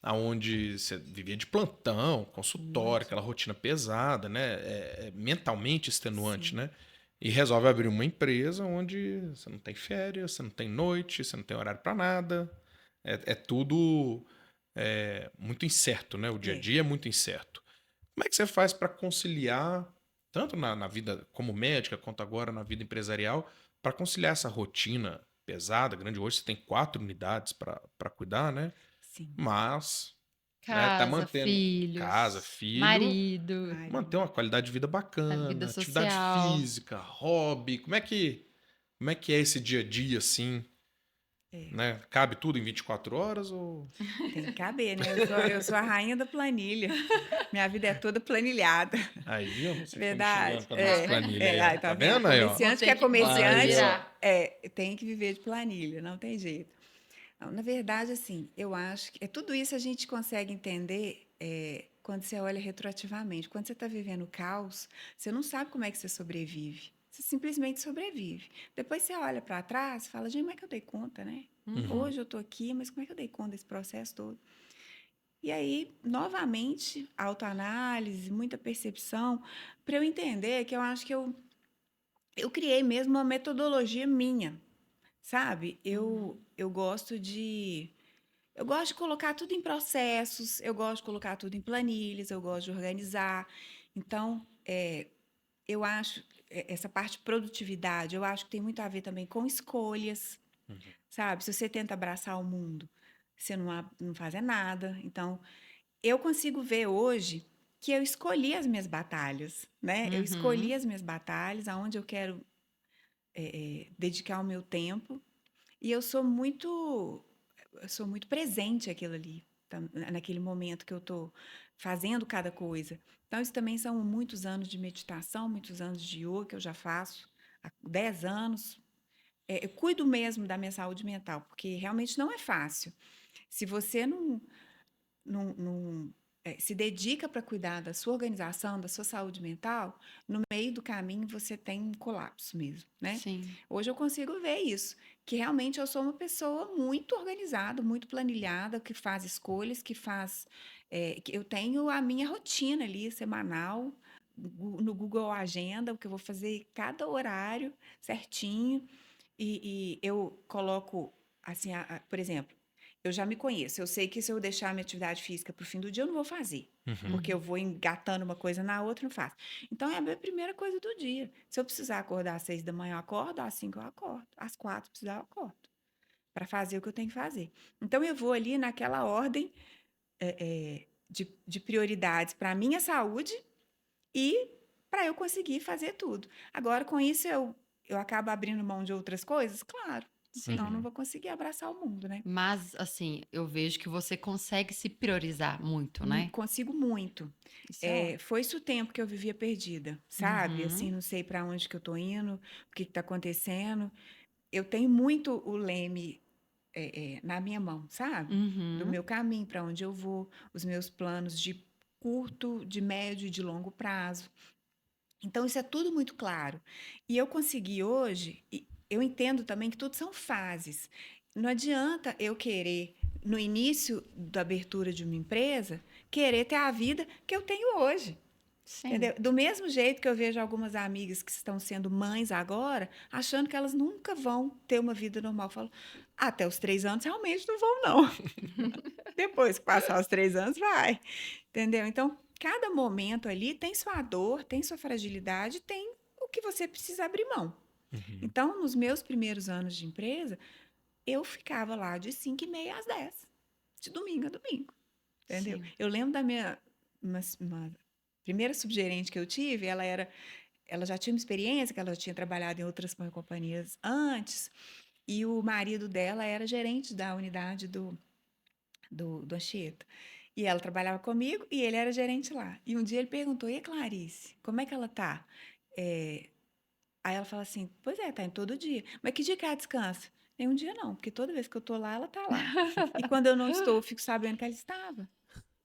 aonde você vivia de plantão, consultório, aquela rotina pesada, né? É mentalmente extenuante, Sim. né? E resolve abrir uma empresa onde você não tem férias, você não tem noite, você não tem horário para nada. É tudo muito incerto, né? O dia a dia é muito incerto. Como é que você faz para conciliar, tanto na vida como médica, quanto agora na vida empresarial, para conciliar essa rotina pesada, grande? Hoje você tem 4 unidades para cuidar, né? Sim. Mas tá Casa, mantendo casa, filhos, filho, marido, manter uma qualidade de vida a vida bacana, atividade social. física, hobby. Como é que é esse dia a dia assim, né? Cabe tudo em 24 horas ou Tem que caber, né? Eu sou a rainha da planilha. Minha vida é toda planilhada. aí, viu? Você fica me xingando Verdade. com a nossa planilha aí, ó. Aí, Tá tá vendo? vendo aí, ó? Comerciante que é Vou ter que comerciante virar. tem que viver de planilha, não tem jeito. Não, na verdade, assim, eu acho que tudo isso a gente consegue entender quando você olha retroativamente. Quando você está vivendo o caos, você não sabe como é que você sobrevive. Você simplesmente sobrevive. Depois você olha para trás e fala, gente, como é que eu dei conta, né? Hoje eu estou aqui, mas como é que eu dei conta desse processo todo? E aí, novamente, autoanálise, muita percepção, para eu entender que eu acho que eu criei mesmo uma metodologia minha, sabe? Eu gosto de colocar tudo em processos, eu gosto de colocar tudo em planilhas, eu gosto de organizar. Então, eu acho essa parte de produtividade, eu acho que tem muito a ver também com escolhas, sabe? Se você tenta abraçar o mundo, você não faz nada. Então, eu consigo ver hoje que eu escolhi as minhas batalhas, né? Eu escolhi as minhas batalhas, aonde eu quero dedicar o meu tempo, e eu sou muito presente aquilo ali, naquele momento que eu estou fazendo cada coisa. Então, isso também são muitos anos de meditação, muitos anos de yoga que eu já faço há 10 anos. Eu cuido mesmo da minha saúde mental, porque realmente não é fácil. Se você não se dedica para cuidar da sua organização, da sua saúde mental, no meio do caminho você tem um colapso mesmo, né? Sim. Hoje eu consigo ver isso, que realmente eu sou uma pessoa muito organizada, muito planilhada, que faz escolhas, que eu tenho a minha rotina ali semanal no Google Agenda, o que eu vou fazer cada horário certinho, e eu coloco assim, por exemplo, eu já me conheço. Eu sei que se eu deixar a minha atividade física para o fim do dia, eu não vou fazer. Porque eu vou engatando uma coisa na outra, não faço. Então, é a minha primeira coisa do dia. Se eu precisar acordar às 6 da manhã, eu acordo. Às 5 eu acordo. Às 4, precisar, eu acordo. Para fazer o que eu tenho que fazer. Então, eu vou ali naquela ordem de prioridades para a minha saúde e para eu conseguir fazer tudo. Agora, com isso, eu acabo abrindo mão de outras coisas? Claro. Senão, eu não vou conseguir abraçar o mundo, né? Mas, assim, eu vejo que você consegue se priorizar muito, né? Consigo muito. Isso é ótimo. Foi isso o tempo que eu vivia perdida, sabe? Assim, não sei para onde que eu tô indo, o que está acontecendo. Eu tenho muito o leme na minha mão, sabe? Do meu caminho, para onde eu vou, os meus planos de curto, de médio e de longo prazo. Então, isso é tudo muito claro. E eu consegui hoje, e eu entendo também que tudo são fases. Não adianta eu querer, no início da abertura de uma empresa, querer ter a vida que eu tenho hoje. Sim. Entendeu? Do mesmo jeito que eu vejo algumas amigas que estão sendo mães agora, achando que elas nunca vão ter uma vida normal. Eu falo, até os 3 anos realmente não vão, não. Depois que passar os 3 anos, vai. Entendeu? Então, cada momento ali tem sua dor, tem sua fragilidade, tem o que você precisa abrir mão. Uhum. Então, nos meus primeiros anos de empresa, eu ficava lá de 5h30 às 10, de domingo a domingo, entendeu? Sim. Eu lembro da minha uma primeira subgerente que eu tive, ela já tinha uma experiência, que ela já tinha trabalhado em outras companhias antes, e o marido dela era gerente da unidade do Anchieta. E ela trabalhava comigo e ele era gerente lá. E um dia ele perguntou: e a Clarice, como é que ela tá? É, Aí ela fala assim: pois é, tá indo todo dia. Mas que dia que ela descansa? Nenhum dia não, porque toda vez que eu tô lá, ela tá lá. E quando eu não estou, eu fico sabendo que ela estava.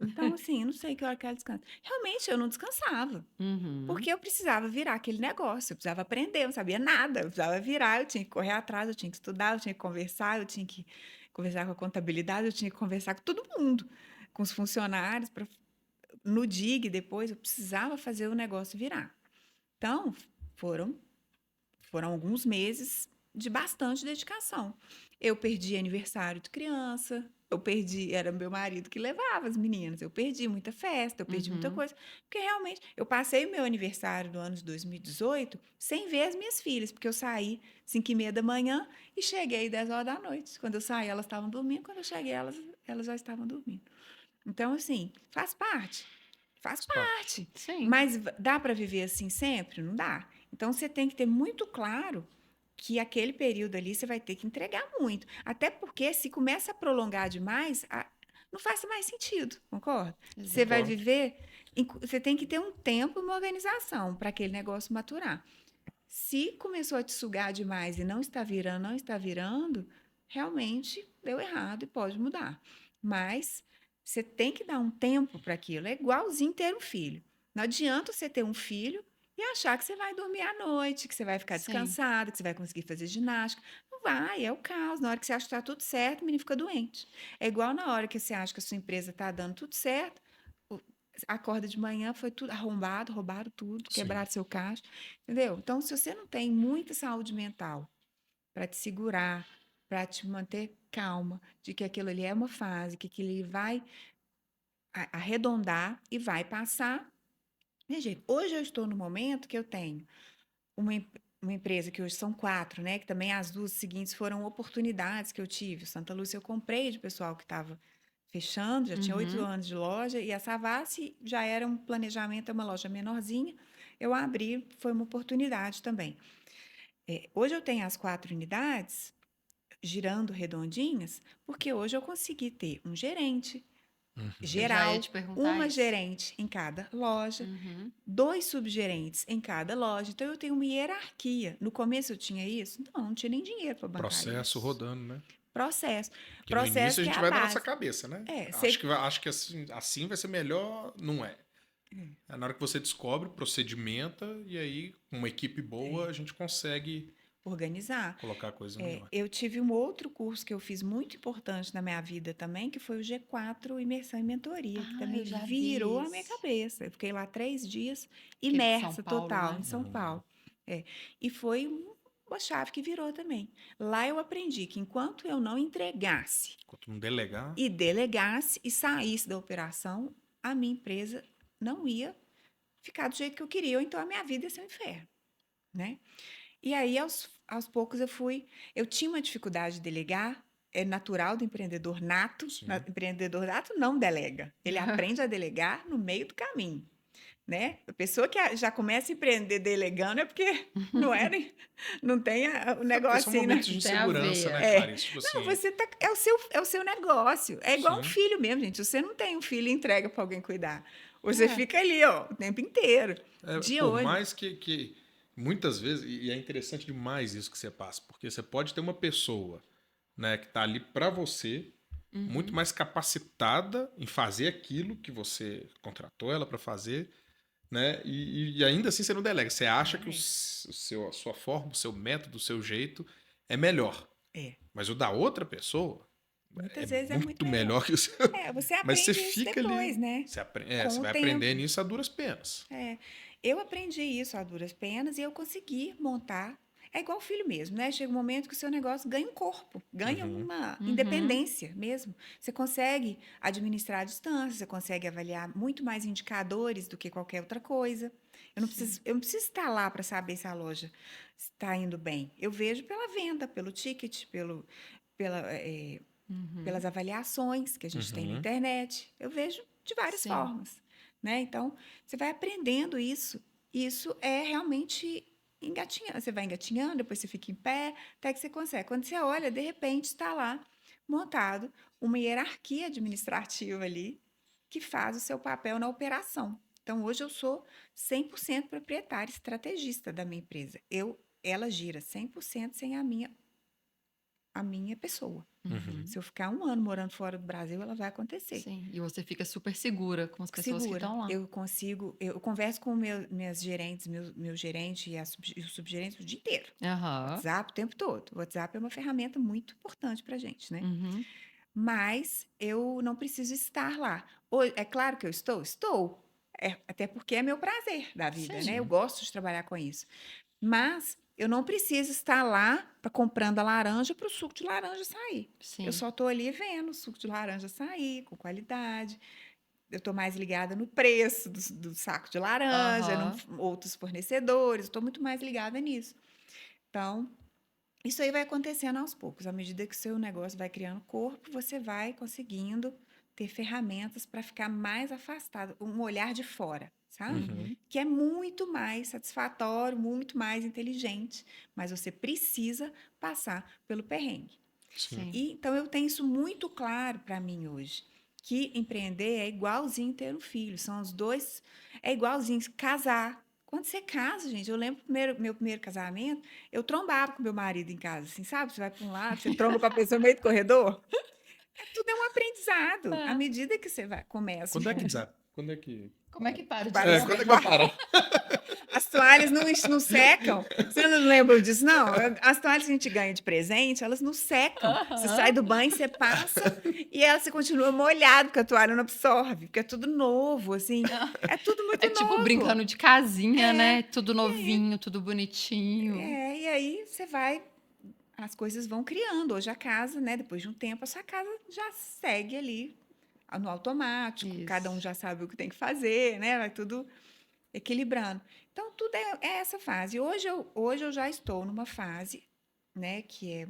Então, assim, eu não sei que hora que ela descansa. Realmente, eu não descansava. Uhum. Porque eu precisava virar aquele negócio, eu precisava aprender, eu não sabia nada, eu precisava virar, eu tinha que correr atrás, eu tinha que estudar, eu tinha que conversar, eu tinha que conversar com a contabilidade, eu tinha que conversar com todo mundo, com os funcionários, no DIG depois, eu precisava fazer o negócio virar. Então, foram foram alguns meses de bastante dedicação. Eu perdi aniversário de criança, era meu marido que levava as meninas, eu perdi muita festa, eu perdi muita Uhum. coisa, porque realmente eu passei o meu aniversário do ano de 2018 sem ver as minhas filhas, porque eu saí 5h30 da manhã e cheguei 10 horas da noite. Quando eu saí, elas estavam dormindo, quando eu cheguei, elas já estavam dormindo. Então, assim, faz Faz parte. parte. Sim. Mas dá para viver assim sempre? Não dá. Então, você tem que ter muito claro que aquele período ali você vai ter que entregar muito. Até porque, se começa a prolongar demais, não faz mais sentido, concorda? Você vai Concordo. viver. Você tem que ter um tempo e uma organização para aquele negócio maturar. Se começou a te sugar demais e não está virando, realmente deu errado e pode mudar. Mas você tem que dar um tempo para aquilo. É igualzinho ter um filho. Não adianta você ter um filho e achar que você vai dormir à noite, que você vai ficar Sim. descansado, que você vai conseguir fazer ginástica. Não vai, é o caos. Na hora que você acha que está tudo certo, o menino fica doente. É igual na hora que você acha que a sua empresa está dando tudo certo, o- acorda de manhã, foi tudo arrombado, roubaram tudo, Sim. quebraram seu caixa, entendeu? Então, se você não tem muita saúde mental para te segurar, para te manter calma, de que aquilo ali é uma fase, que aquilo ali vai arredondar e vai passar. Né, gente? Hoje eu estou no momento que eu tenho uma empresa que hoje são 4, né? Que também as 2 seguintes foram oportunidades que eu tive. O Santa Lúcia eu comprei de pessoal que estava fechando, já tinha 8 Uhum. anos de loja, e a Savassi já era um planejamento, é uma loja menorzinha. Eu abri, foi uma oportunidade também. Hoje eu tenho as 4 unidades girando redondinhas, porque hoje eu consegui ter um gerente Uhum. Eu já ia geral, te perguntar uma isso. gerente em cada loja, Uhum. 2 subgerentes em cada loja. Então, eu tenho uma hierarquia. No começo eu tinha isso? Não tinha nem dinheiro para bancar Processo isso. rodando, né? Processo. Porque no Processo início a que é gente a vai da nossa base. cabeça, né? É, Acho que assim vai ser melhor. Não é. É na hora que você descobre, procedimenta, e aí, com uma equipe boa, a gente consegue organizar. colocar a coisa melhor. Eu tive um outro curso que eu fiz muito importante na minha vida também, que foi o G4 Imersão e Mentoria, que Ah, eu também já vi virou a minha esse. cabeça. Eu fiquei lá 3 dias, Aquele de São imersa Paulo, total, em né? São Uhum. Paulo. É, e foi uma chave que virou também. Lá eu aprendi que enquanto eu não entregasse Quanto não delegar, e delegasse e saísse da operação, a minha empresa não ia ficar do jeito que eu queria, ou então a minha vida ia ser um inferno, né? E aí, aos poucos, eu tinha uma dificuldade de delegar, é natural do empreendedor nato, sim. empreendedor nato não delega, ele aprende a delegar no meio do caminho, né? A pessoa que já começa a empreender delegando é porque não é, não tem o É porque são negocinho, momentos né? de Não tem a insegurança, né, ver. Clarice? Tipo Não, assim, é o seu negócio. É igual um sim. filho mesmo, gente. Você não tem um filho e entrega para alguém cuidar. Você É. fica ali, ó, o tempo inteiro, de Por olho. mais que muitas vezes, e é interessante demais isso que você passa, porque você pode ter uma pessoa, né, que tá ali para você, muito Uhum. mais capacitada em fazer aquilo que você contratou ela para fazer, né? E ainda assim você não delega. Você acha que a sua forma, o seu método, o seu jeito é melhor. É. Mas o da outra pessoa é Muitas vezes é muito muito melhor. melhor que o seu. Você Mas você aprende isso fica depois, ali. né? Você Com o vai aprender tempo. nisso a duras penas. Eu aprendi isso a duras penas e eu consegui montar. É igual filho mesmo, né? Chega um momento que o seu negócio ganha um corpo, ganha Uhum. uma Uhum. independência mesmo. Você consegue administrar a distância, você consegue avaliar muito mais indicadores do que qualquer outra coisa. Sim. Eu não preciso estar lá para saber se a loja está indo bem. Eu vejo pela venda, pelo ticket, pela, Uhum. pelas avaliações que a gente tem na Uhum. internet. Eu vejo de várias Sim. formas, né? Então, você vai aprendendo isso. Isso é realmente engatinhando. Você vai engatinhando, depois você fica em pé, até que você consegue. Quando você olha, de repente está lá montado uma hierarquia administrativa ali que faz o seu papel na operação. Então, hoje eu sou 100% proprietária, estrategista da minha empresa. Ela gira 100% sem a minha pessoa. Uhum. Se eu ficar um ano morando fora do Brasil, ela vai acontecer. Sim. E você fica super segura com as pessoas que Segura. estão lá. Eu consigo, eu converso com minhas gerentes, meu gerente e os subgerentes o dia inteiro. Aham. WhatsApp o tempo todo. O WhatsApp é uma ferramenta muito importante para gente, né? Uhum. Mas eu não preciso estar lá. É claro que eu estou? Estou. Até porque é meu prazer da vida, né? Eu Sim. gosto de trabalhar com isso. Mas eu não preciso estar lá para comprando a laranja para o suco de laranja sair. Eu Sim. só estou ali vendo o suco de laranja sair com qualidade. Eu estou mais ligada no preço do saco de laranja, Aham. outros fornecedores, estou muito mais ligada nisso. Então, isso aí vai acontecendo aos poucos. À medida que o seu negócio vai criando corpo, você vai conseguindo ter ferramentas para ficar mais afastado, um olhar de fora, sabe? Uhum. Uhum. Que é muito mais satisfatório, muito mais inteligente, mas você precisa passar pelo perrengue. Sim. Sim. E então eu tenho isso muito claro para mim hoje, que empreender é igualzinho ter um filho, são os dois, é igualzinho casar. Quando você casa, gente, eu lembro meu primeiro casamento, eu trombava com meu marido em casa, assim, sabe? Você vai para um lado, você tromba com a pessoa no meio do corredor. Tudo é um aprendizado. À Ah, medida que você começa Quando é que desata? Quando é que. como é que para de para É, de quando é que vai trombar? parar? as toalhas não secam. Você não lembra disso, não? As toalhas que a gente ganha de presente, elas não secam. Você sai Aham. do banho, você passa e você continua molhado, porque a toalha não absorve, porque é tudo novo, assim. É tudo muito É tipo novo. brincando de casinha, É, né? Tudo novinho, tudo bonitinho. e aí você vai, as coisas vão criando. Hoje a casa, né, depois de um tempo, a sua casa já segue ali no automático, cada um Isso. já sabe o que tem que fazer, né? Vai tudo equilibrando. Então, tudo é essa fase. Hoje eu já estou numa fase, né, que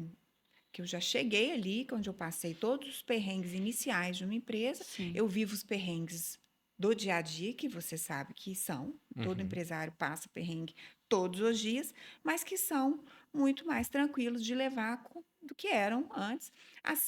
eu já cheguei ali, onde eu passei todos os perrengues iniciais de uma empresa. Sim. Eu vivo os perrengues do dia a dia, que você sabe que são. Todo Uhum. empresário passa perrengue todos os dias, mas que são muito mais tranquilos de levar do que eram antes.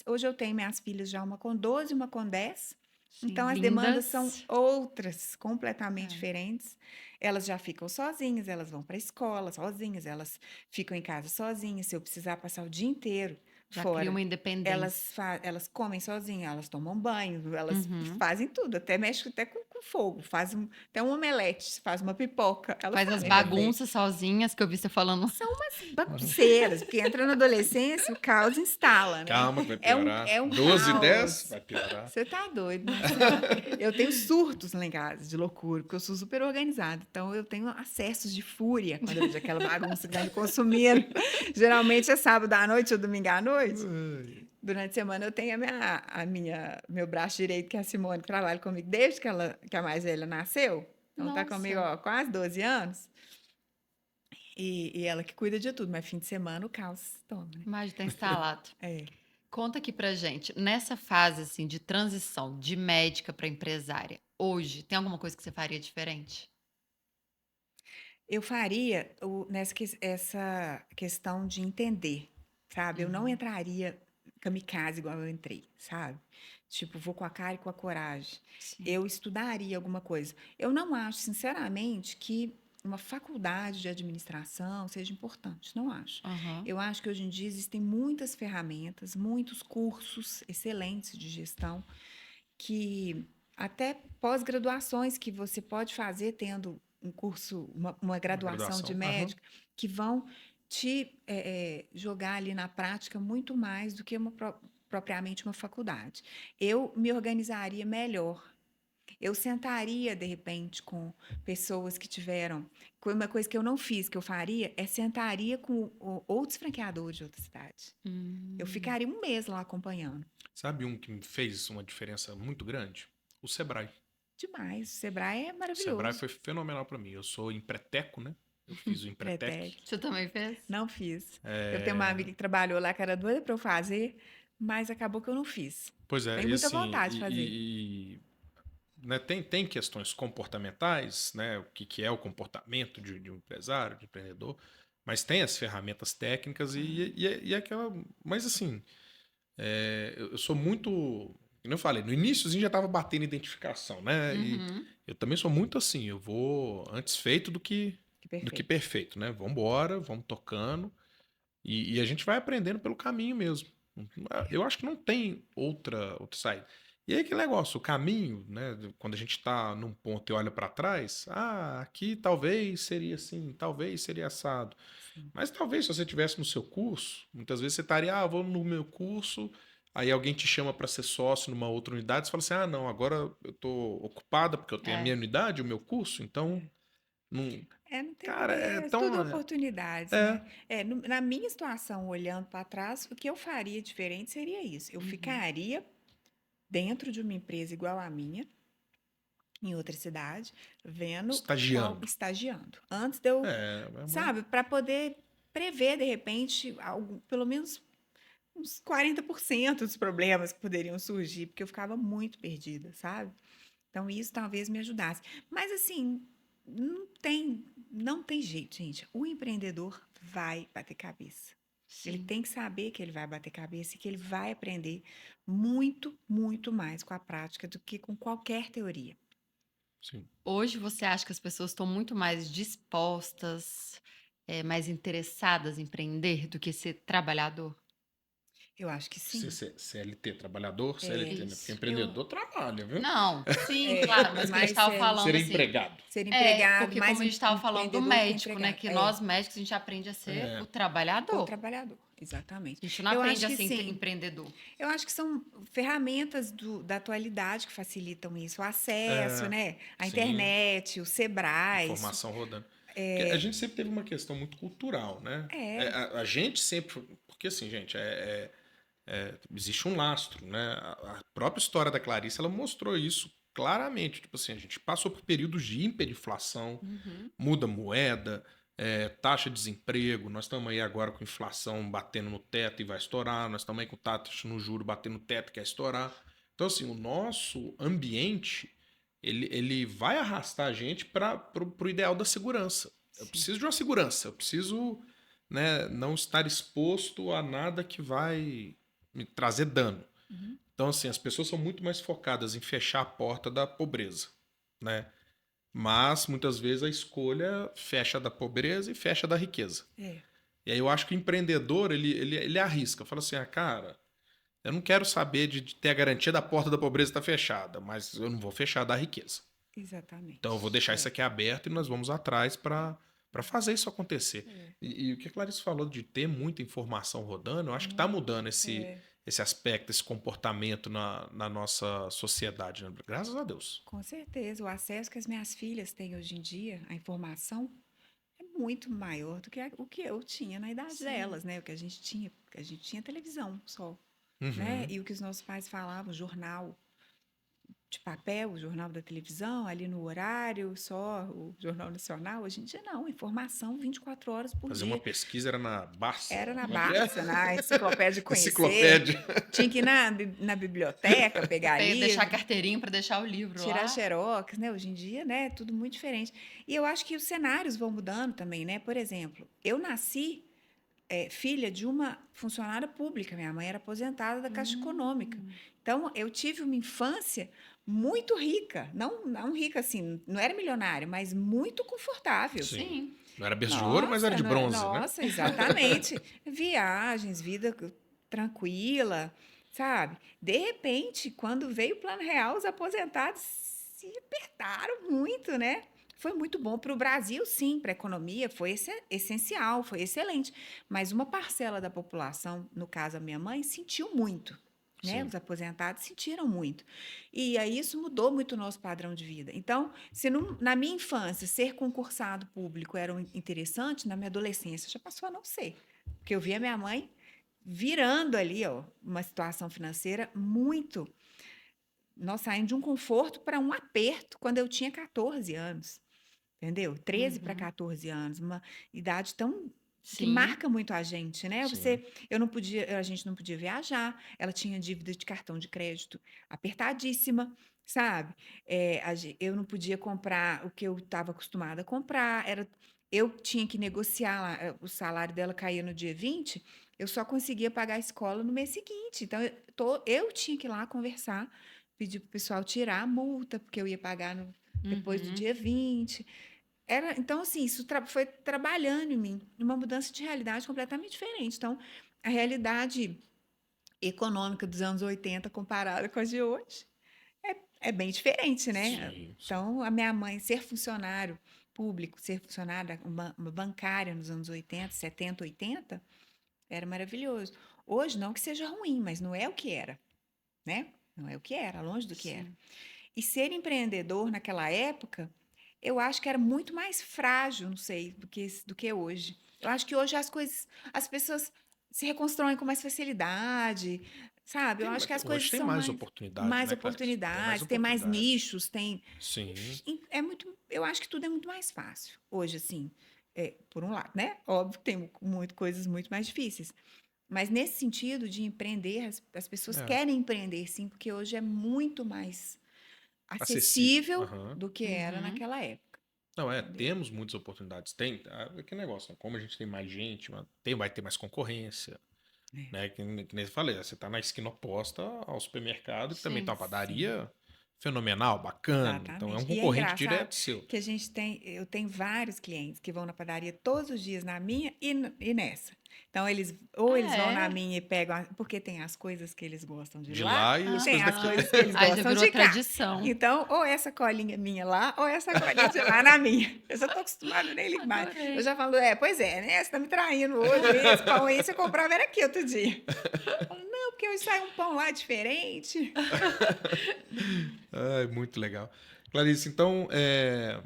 Hoje eu tenho minhas filhas já, uma com 12 e uma com 10. Então, Sim. as demandas são Lindas. outras, completamente É. diferentes. Elas já ficam sozinhas, elas vão para a escola sozinhas, elas ficam em casa sozinhas. Se eu precisar passar o dia inteiro Já cria fora, uma independência. elas comem sozinhas, elas tomam banho, elas Uhum. fazem tudo, até mexe até com fogo, até um omelete, faz uma pipoca, elas Faz as sabem fazer. bagunças sozinhas que eu vi você falando. São umas bagunceiras, porque entra na adolescência, o caos instala, né? Calma que vai piorar. É um 12 e 10 caos. vai piorar. Você tá doido, Marcelo? Eu tenho surtos lá em casa de loucura, porque eu sou super organizada. Então, eu tenho acessos de fúria quando eu vejo aquela bagunça que vai me consumindo. Geralmente é sábado à noite ou domingo à noite. Ai. Durante a semana eu tenho meu braço direito, que é a Simone, que trabalha comigo desde que a mais velha nasceu. Então, tá comigo, Nossa. ó, quase 12 anos. E ela que cuida de tudo, mas fim de semana o caos toma, né? Imagem tá instalado. É. Conta aqui pra gente, nessa fase assim de transição de médica para empresária, hoje, tem alguma coisa que você faria diferente? Eu faria essa questão de entender, sabe? Eu não Uhum. entraria kamikaze igual eu entrei, sabe? Tipo, vou com a cara e com a coragem. Sim. Eu estudaria alguma coisa. Eu não acho, sinceramente, que uma faculdade de administração seja importante. Não acho. Aham. Eu acho que hoje em dia existem muitas ferramentas, muitos cursos excelentes de gestão que até pós-graduações que você pode fazer tendo um curso, uma Uma graduação de graduação. Aham. médica, que vão te jogar ali na prática muito mais do que propriamente uma faculdade. Eu me organizaria melhor. Eu sentaria, de repente, com pessoas que tiveram. Uma coisa que eu não fiz, que eu faria, é sentaria com outros franqueadores de outra cidade. Eu ficaria um mês lá acompanhando. Sabe um que me fez uma diferença muito grande? O Sebrae. Demais. O Sebrae é O Sebrae maravilhoso. foi fenomenal para mim. Eu sou empreteco, né? Eu fiz o Empretec. Pretec. Você também fez? Não fiz. Eu tenho uma amiga que trabalhou lá, que era doida para eu fazer, mas acabou que eu não fiz. Pois é, Tenho e muita assim, vontade de fazer. né, tem questões comportamentais, né? O que é o comportamento de um empresário, de um empreendedor, mas tem as ferramentas técnicas e aquela. Mas assim, eu sou muito. Como eu falei, no iníciozinho já estava batendo identificação, né? E Uhum. eu também sou muito assim, eu vou antes feito do que Que perfeito. perfeito, né? Vamos embora, vamos tocando e a gente vai aprendendo pelo caminho mesmo. Eu acho que não tem outra saída. E aí aquele negócio, o caminho, né? Quando a gente está num ponto e olha para trás, aqui talvez seria assim, talvez seria assado. Sim. Mas talvez se você tivesse no seu curso, muitas vezes você estaria, vou no meu curso, aí alguém te chama para ser sócio numa outra unidade, você fala assim, não, agora eu tô ocupada porque eu tenho a É. minha unidade, o meu curso, então não, Não tem, cara, é tudo oportunidades, né? Na minha situação, olhando para trás, o que eu faria diferente seria isso. Eu ficaria dentro de uma empresa igual à minha, em outra cidade, vendo estagiando. Antes de eu, sabe, para poder prever, de repente, pelo menos uns 40% dos problemas que poderiam surgir, porque eu ficava muito perdida, sabe? Então, isso talvez me ajudasse. Mas, assim, não tem jeito, gente. O empreendedor vai bater cabeça. Ele Sim. tem que saber que ele vai bater cabeça e que ele vai aprender muito, muito mais com a prática do que com qualquer teoria. Sim. Hoje você acha que as pessoas estão muito mais dispostas, mais interessadas em empreender do que ser trabalhador? Eu acho que sim. CLT, trabalhador, CLT, né? Porque Isso. empreendedor trabalha, viu? Não, sim, claro, mas que a gente estava falando Ser assim. empregado. Ser empregado, Porque mais como a gente estava falando do empreendedor que médico, né? empregado. Que nós médicos a gente aprende a ser o trabalhador. O trabalhador, exatamente. A gente não Eu aprende acho a que ser sim. empreendedor. Eu acho que são ferramentas da atualidade que facilitam isso. O acesso, né? A sim. internet, o Sebrae. Informação rodando. Porque a gente sempre teve uma questão muito cultural, né? A gente sempre... Porque assim, gente, existe um lastro, né? A própria história da Clarice, ela mostrou isso claramente. Tipo assim, a gente passou por períodos de hiperinflação, muda moeda, taxa de desemprego, nós estamos aí agora com inflação batendo no teto e vai estourar, nós estamos aí com taxa no juro batendo no teto e quer estourar. Então, assim, o nosso ambiente, ele vai arrastar a gente para o ideal da segurança. Eu preciso de uma segurança, eu preciso, né, não estar exposto a nada que vai me trazer dano. Então, assim, as pessoas são muito mais focadas em fechar a porta da pobreza, né? Mas, muitas vezes, a escolha fecha da pobreza e fecha da riqueza. E aí eu acho que o empreendedor, ele arrisca. Fala assim, cara, eu não quero saber de ter a garantia da porta da pobreza estar fechada, mas eu não vou fechar da riqueza. Exatamente. Então, eu vou deixar isso aqui aberto e nós vamos atrás para fazer isso acontecer. E o que a Clarice falou de ter muita informação rodando, eu acho que está mudando esse aspecto, esse comportamento na nossa sociedade, né? Graças a Deus. Com certeza. O acesso que as minhas filhas têm hoje em dia à informação é muito maior do que o que eu tinha na idade delas, né? O que a gente tinha televisão só, né? E o que os nossos pais falavam, jornal de papel, o jornal da televisão, ali no horário, só o Jornal Nacional. Hoje em dia, não. Informação 24 horas por Fazer dia. uma pesquisa era na Barça. Era na Barça, na Enciclopédia de Conhecer. Enciclopédia. Tinha que ir na biblioteca, pegar livro. Deixar carteirinha para deixar o livro tirar lá. xerox, né? Hoje em dia, né? Tudo muito diferente. E eu acho que os cenários vão mudando também, né? Por exemplo, eu nasci filha de uma funcionária pública. Minha mãe era aposentada da Caixa Econômica. Então, eu tive uma infância muito rica. Não rica assim, não era milionária, mas muito confortável. Sim. Não era berço de ouro, mas era de bronze, né? Nossa, exatamente. Viagens, vida tranquila, sabe? De repente, quando veio o Plano Real, os aposentados se apertaram muito, né? Foi muito bom para o Brasil, sim, para a economia, foi essencial, foi excelente. Mas uma parcela da população, no caso a minha mãe, sentiu muito. né? Sim. Os aposentados sentiram muito. E aí isso mudou muito o nosso padrão de vida. Então, se na minha infância ser concursado público era interessante, na minha adolescência já passou a não ser. Porque eu via minha mãe virando ali, ó, uma situação financeira muito. Nós saímos de um conforto para um aperto quando eu tinha 14 anos, entendeu? 13 para Uhum. 14 anos, uma idade tão que Sim. marca muito a gente, né? Sim. Eu não podia, a gente não podia viajar, ela tinha dívida de cartão de crédito apertadíssima, sabe? Eu não podia comprar o que eu estava acostumada a comprar, eu tinha que negociar lá, o salário dela caía no dia 20, eu só conseguia pagar a escola no mês seguinte. Então, eu tinha que ir lá conversar, pedir para o pessoal tirar a multa, porque eu ia pagar depois do Uhum. dia 20. Então, assim, isso foi trabalhando em mim, uma mudança de realidade completamente diferente. Então, a realidade econômica dos anos 80 comparada com as de hoje é bem diferente, né? Sim, sim. Então, a minha mãe ser funcionário público, ser funcionária, uma bancária nos anos 80, 70, 80, era maravilhoso. Hoje, não que seja ruim, mas não é o que era, né? Não é o que era, longe do que era. Sim. E ser empreendedor naquela época, eu acho que era muito mais frágil, não sei, do que hoje. Eu acho que hoje as pessoas se reconstroem com mais facilidade, sabe? Eu acho que as Hoje coisas tem são mais oportunidade, mais né, Clarice? Tem mais oportunidades, tem mais oportunidade. nichos, tem Sim. eu acho que tudo é muito mais fácil hoje, assim, por um lado, né? Óbvio que tem coisas muito mais difíceis. Mas nesse sentido de empreender, as pessoas É. querem empreender, sim, porque hoje é muito mais Acessível. acessível Aham. do que era Uhum. naquela época, Não, entendeu? temos muitas oportunidades. Tem, que negócio, né? Como a gente tem mais gente, vai ter mais concorrência, É, né? Que nem eu falei, você tá na esquina oposta ao supermercado, que também tá Sim. uma sim, padaria fenomenal, bacana. Então é um exatamente. E é concorrente engraçado direto seu. que eu tenho vários clientes que vão na padaria todos os dias, na minha e nessa. Então, ou eles Ah, vão na é? minha e pegam, porque tem as coisas que eles gostam de De lá lá e e as tem coisas as daqui. coisas que eles Aí já gostam virou de cá. tradição. Então, ou essa colinha minha lá, ou essa colinha de lá na minha. Eu já estou acostumada, nem ligo mais. Eu Adorei. já falo, pois é, né? Você tá me traindo hoje, esse pão aí você comprava era aqui outro dia. Eu falo, não, porque hoje sai um pão lá diferente. Ai, muito legal. Clarice, então,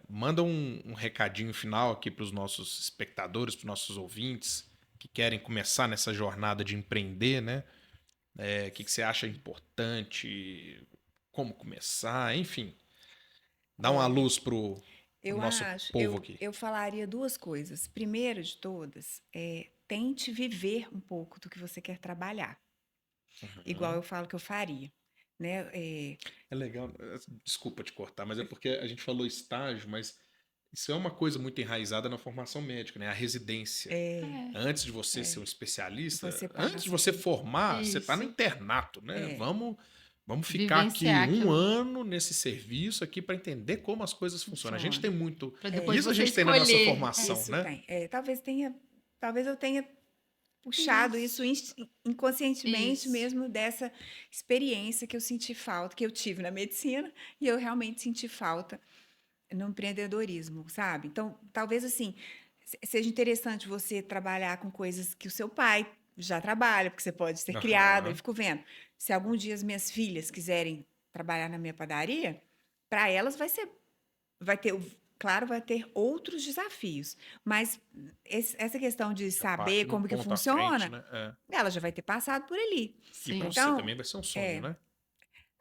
manda um recadinho final aqui para os nossos espectadores, para os nossos ouvintes que querem começar nessa jornada de empreender, né? Que você acha importante, como começar, enfim. Dá uma Olha, luz pro eu nosso acho, povo aqui. eu falaria duas coisas. Primeiro de todas, tente viver um pouco do que você quer trabalhar, igual Uhum. eu falo que eu faria, né? É legal, desculpa te cortar, mas é porque a gente falou estágio, mas isso é uma coisa muito enraizada na formação médica, né? A residência. É, É, Antes de você ser é, um especialista, você antes de passa você por. formar, você está no isso. internato, né? É, Vamos ficar aqui Vivenciar um aquilo ano nesse serviço aqui para entender como as coisas funcionam. A gente tem funciona. muito. para É, depois Isso a você gente tem na nossa escolher. formação, isso né? tem. Talvez eu tenha puxado isso Isso. inconscientemente Isso. mesmo dessa experiência que eu senti falta, que eu tive na medicina, e eu realmente senti falta no empreendedorismo, sabe? Então, talvez assim, seja interessante você trabalhar com coisas que o seu pai já trabalha, porque você pode ser criado. Eu Aham. fico vendo, se algum dia as minhas filhas quiserem trabalhar na minha padaria, para elas vai ter, claro, vai ter outros desafios, mas essa questão de Já parte saber de um como que ponto à frente, funciona, né? ela já vai ter passado por ali. E para Sim. você Então, também vai ser um sonho, é, né?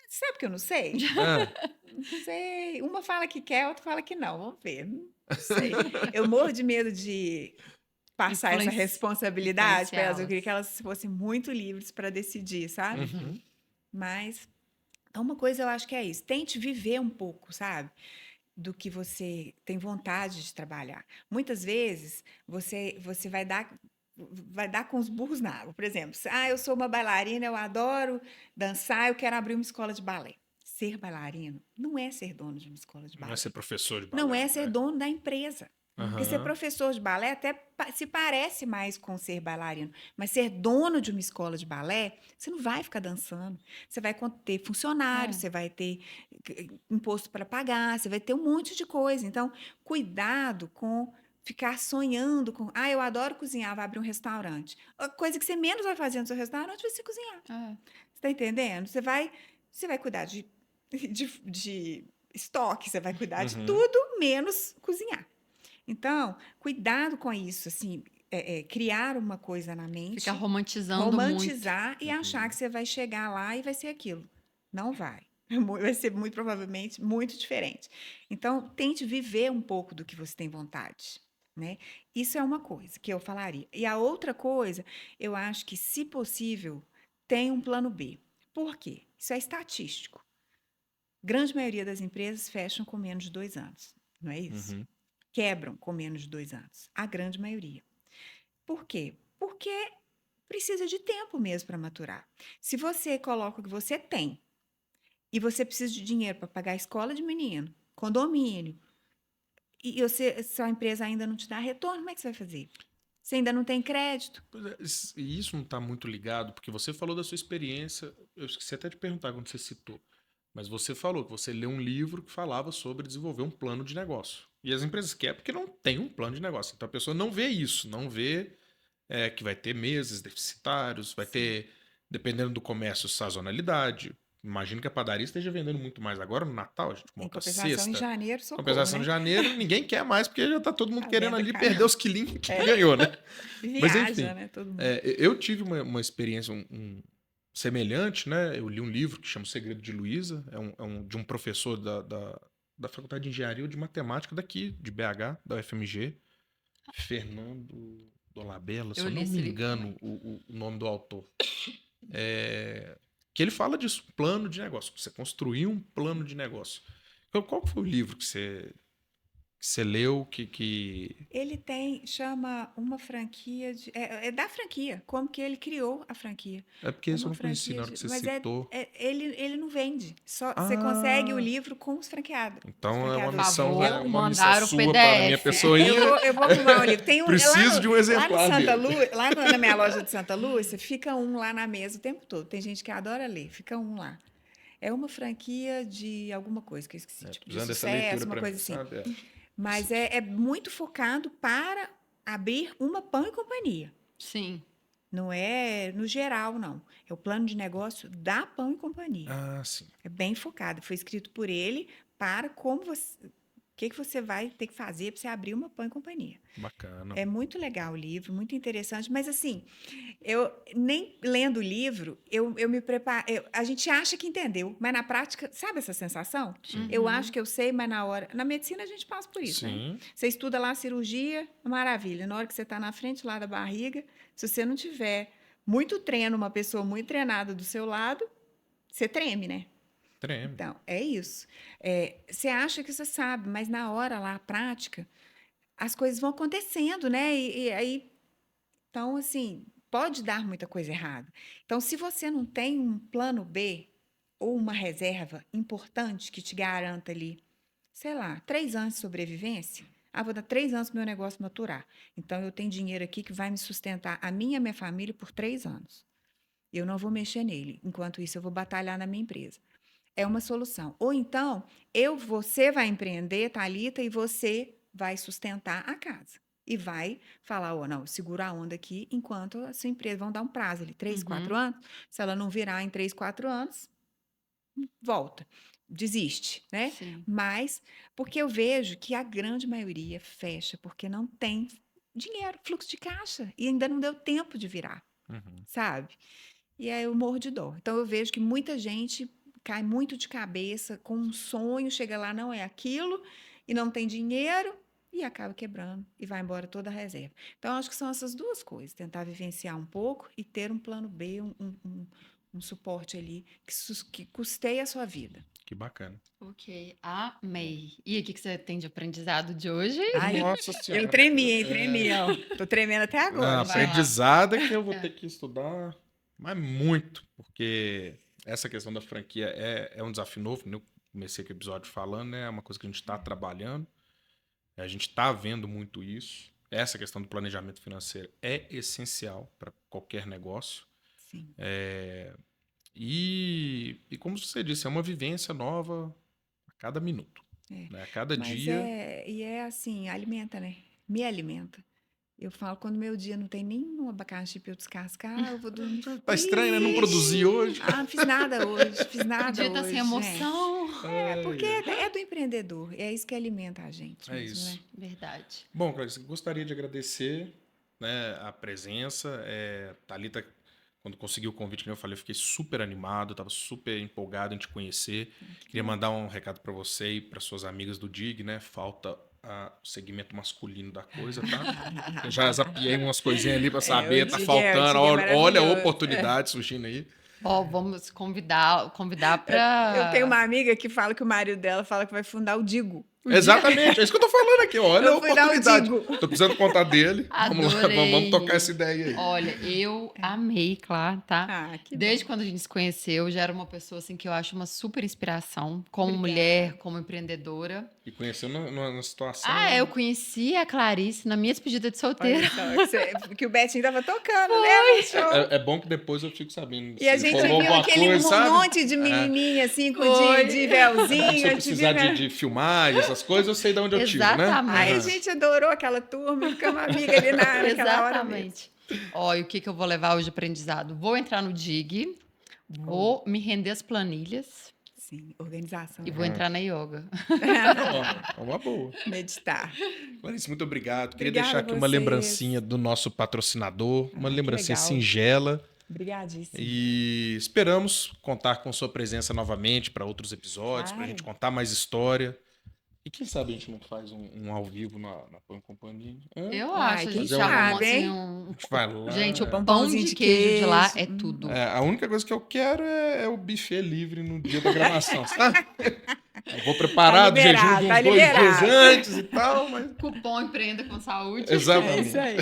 sabe que eu não sei? Ah, Não sei. Uma fala que quer, outra fala que não. Vamos ver. Não sei. Eu morro de medo de passar essa responsabilidade para elas. Eu queria que Influenciá-las. elas fossem muito livres para decidir, sabe? uhum. Uhum. Mas então, uma coisa eu acho que é isso. Tente viver um pouco, sabe? Do que você tem vontade de trabalhar. Muitas vezes você vai dar com os burros na água. Por exemplo, eu sou uma bailarina, eu adoro dançar, eu quero abrir uma escola de balé. Ser bailarino não é ser dono de uma escola de Não é ser balé. professor de Não balé, é ser né? dono da empresa. Porque ser Aham. professor de balé até se parece mais com ser bailarino, mas ser dono de uma escola de balé, você não vai ficar dançando. Você vai ter funcionário, É. você vai ter imposto para pagar, você vai ter um monte de coisa. Então, cuidado com ficar sonhando com, eu adoro cozinhar, vou abrir um restaurante. A coisa que você menos vai fazer no seu restaurante vai ser cozinhar. É. Você tá entendendo? Você vai cuidar de estoque, você vai cuidar de Uhum. tudo menos cozinhar. Então, cuidado com isso, assim, criar uma coisa na Ficar mente, romantizando muito. romantizar e achar que você vai chegar lá e vai ser aquilo. Não vai. Vai ser muito provavelmente muito diferente. Então, tente viver um pouco do que você tem vontade, né? Isso é uma coisa que eu falaria. E a outra coisa, eu acho que, se possível, tem um plano B. Por quê? Isso é estatístico. Grande maioria das empresas fecham com menos de 2 anos, não é isso? Uhum. Quebram com menos de 2 anos. A grande maioria. Por quê? Porque precisa de tempo mesmo para maturar. Se você coloca o que você tem e você precisa de dinheiro para pagar a escola de menino, condomínio, e sua empresa ainda não te dá retorno, como é que você vai fazer? Você ainda não tem crédito? Pois é, e isso não está muito ligado, porque você falou da sua experiência, eu esqueci até de perguntar quando você citou, mas você falou que você leu um livro que falava sobre desenvolver um plano de negócio. E as empresas querem porque não tem um plano de negócio. Então a pessoa não vê isso, não vê que vai ter meses deficitários, vai Sim. ter, dependendo do comércio, sazonalidade. Imagino que a padaria esteja vendendo muito mais agora no Natal, a gente Em monta compensação, em cesta. janeiro, socorro, Compensação em né? janeiro, ninguém quer mais, porque já tá todo mundo A querendo venda ali caiu. perder os quilinhos que É. ganhou, né? Mas Viaja, enfim, né? Todo mundo. eu tive uma experiência semelhante, né? Eu li um livro que chama O Segredo de Luísa, de um professor da Faculdade de Engenharia ou de Matemática daqui, de BH, da UFMG, Fernando Dolabella, se Eu eu li não me esse livro engano também. o nome do autor. Que ele fala disso, plano de negócio, você construir um plano de negócio. Então, qual que foi o livro que você leu que... Ele chama uma franquia é da franquia, como que ele criou a franquia. É porque isso eu Uma não conheci franquia na hora que você mas citou. ele não vende, só você consegue o Ah, livro com os então Por franqueadores. favor, é uma missão mandar o sua para a minha PDF. pessoinha. Eu vou arrumar um livro. Tem um Preciso de um lá no exemplar Santa dele. Lu, na minha loja de Santa Lúcia, fica um lá na mesa o tempo todo. Tem gente que adora ler, fica um lá. É uma franquia de alguma coisa que eu esqueci, tipo de Precisando dessa sucesso, leitura uma para mim, coisa assim. sabe? Mas é muito focado para abrir uma Pão e Companhia. Sim. Não é no geral, não. É o plano de negócio da Pão e Companhia. Ah, sim. É bem focado. Foi escrito por ele para o que você vai ter que fazer para você abrir uma Pão e Companhia. Bacana. É muito legal o livro, muito interessante, mas assim, eu nem lendo o livro, eu me preparo. A gente acha que entendeu, mas na prática, sabe essa sensação? Sim. Eu acho Uhum. que eu sei, mas na hora. Na medicina a gente passa por isso, né? Sim. Você estuda lá a cirurgia, maravilha. Na hora que você está na frente lá da barriga, se você não tiver muito treino, uma pessoa muito treinada do seu lado, você treme, né? Treme. Então, é isso. Você acha que você sabe, mas na hora lá, a prática, as coisas vão acontecendo, né? E aí então, assim, pode dar muita coisa errada. Então, se você não tem um plano B ou uma reserva importante que te garanta ali, sei lá, 3 anos de sobrevivência, vou dar 3 anos para o meu negócio maturar. Então, eu tenho dinheiro aqui que vai me sustentar a minha e a minha família por 3 anos. Eu não vou mexer nele. Enquanto isso, eu vou batalhar na minha empresa. É uma solução. Ou então, você vai empreender, Thalita, e você vai sustentar a casa. E vai falar, não, segura a onda aqui, enquanto a sua empresa vão dar um prazo ali, 3, 4 Uhum. anos. Se ela não virar em 3, 4 anos, volta, desiste, né? Sim. Mas, porque eu vejo que a grande maioria fecha porque não tem dinheiro, fluxo de caixa, e ainda não deu tempo de virar, Uhum. sabe? E aí eu morro de dó. Então eu vejo que muita gente cai muito de cabeça com um sonho, chega lá, não é aquilo, e não tem dinheiro, e acaba quebrando, e vai embora toda a reserva. Então, eu acho que são essas duas coisas: tentar vivenciar um pouco e ter um plano B, um suporte ali que custeie a sua vida. Que bacana. Ok, amei. E o que você tem de aprendizado de hoje? Ai, Nossa eu senhora. tremi, hein? Tremi, ó. Tô tremendo até agora, Vai gente. lá. Aprendizado é que eu vou ter que estudar, mas muito, porque essa questão da franquia é um desafio novo, né? Eu comecei com o episódio falando, né? É uma coisa que a gente está trabalhando, a gente está vendo muito isso. Essa questão do planejamento financeiro é essencial para qualquer negócio. Sim. E como você disse, é uma vivência nova a cada minuto, É. né? A cada Mas dia. e é assim, alimenta, né? me alimenta. Eu falo, quando meu dia não tem nenhum abacaxi para eu descascar, eu vou dormir Tá estranho, né? Não produzi triste. hoje. Ah, não fiz nada hoje, fiz O nada dia tá sem hoje, gente. emoção. Porque é do empreendedor, é isso que alimenta a gente É mesmo, isso. né? Verdade. Bom, Clarice, gostaria de agradecer, né, a presença. Thalita, quando conseguiu o convite, como eu falei, eu fiquei super animado, estava super empolgado em te conhecer. Queria mandar um recado para você e para suas amigas do DIG, né? Falta o segmento masculino da coisa, tá? Eu já zapiei umas coisinhas ali para saber, o tá Dig faltando. é Olha a maravilhoso. oportunidade surgindo aí. Ó, vamos convidar Eu tenho uma para amiga que fala que o marido dela fala que vai fundar o Digo. Exatamente, é isso que eu tô falando aqui. Olha a Eu fui dar o oportunidade. Digo. Tô precisando contar dele. Vamos lá, vamos Adorei. tocar essa ideia aí. Olha, eu amei, claro, tá? Ah, que Desde bom. quando a gente se conheceu, já era uma pessoa assim que eu acho uma super inspiração, como Obrigada. mulher, como empreendedora. E conheceu numa situação. Ah, eu conheci a Clarice na minha despedida de solteira. Olha só, que o Betinho tava tocando, né? No show. É bom que depois eu fico sabendo. E a se gente rolou viu alguma aquele coisa, sabe? monte de menininha, assim, com Foi. de véuzinho. Se eu a gente precisar viu, né? de filmar essas coisas, eu sei de onde eu tiro, né? Exatamente. Aí a Aham. gente adorou aquela turma, ficamos amigas ali naquela hora mesmo. Exatamente. Ó, e o que que eu vou levar hoje de aprendizado? Vou entrar no DIG, vou me render às planilhas Sim, organização. e vou entrar na yoga. Ó, é uma boa. Meditar. Clarice, muito obrigado. Queria Obrigada deixar a aqui uma vocês. lembrancinha do nosso patrocinador, uma que lembrancinha legal. singela. Obrigadíssima. E esperamos contar com sua presença novamente para outros episódios, para a Claro. gente contar mais história. E quem sabe a gente não faz um ao vivo na Pan Companhia? Hã? Eu Uai, acho, a quem gente sabe, arrumou assim hein? A gente vai lá. Gente, o Um pão pãozinho de de queijo de lá queijo. é tudo. A única coisa que eu quero é o buffet livre no dia da gravação, sabe? Eu vou preparar do jejum liberado, de uns tá 2 dias liberado. antes e tal, mas... Cupom Empreenda com Saúde. É Exatamente. isso aí.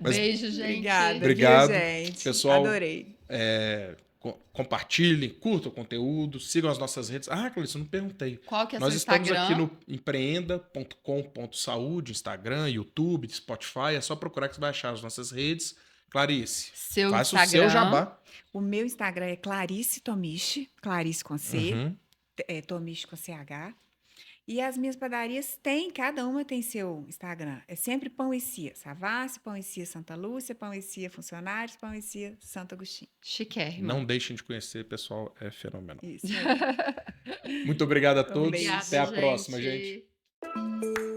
Mas- Beijo, gente. Obrigada, Obrigado, viu, gente? pessoal. Adorei. Compartilhem, curtam o conteúdo, sigam as nossas redes. Ah, Clarice, eu não perguntei. Qual que é Nós seu estamos Instagram? aqui no empreenda.com.saúde, Instagram, YouTube, Spotify. É só procurar que você vai achar as nossas redes. Clarice, Seu faça o Instagram. seu jabá. O meu Instagram é Clarice Tomichi, Clarice com C, Uhum. Tomichi com CH. E as minhas padarias têm, cada uma tem seu Instagram. É sempre Pão e Cia Savassi, Pão e Cia Santa Lúcia, Pão e Cia Funcionários, Pão e Cia Santo Agostinho. Chiquérrimo. Não deixem de conhecer, pessoal, é fenomenal. Isso. Muito obrigado a todos. beijo. Até a próxima, gente. gente.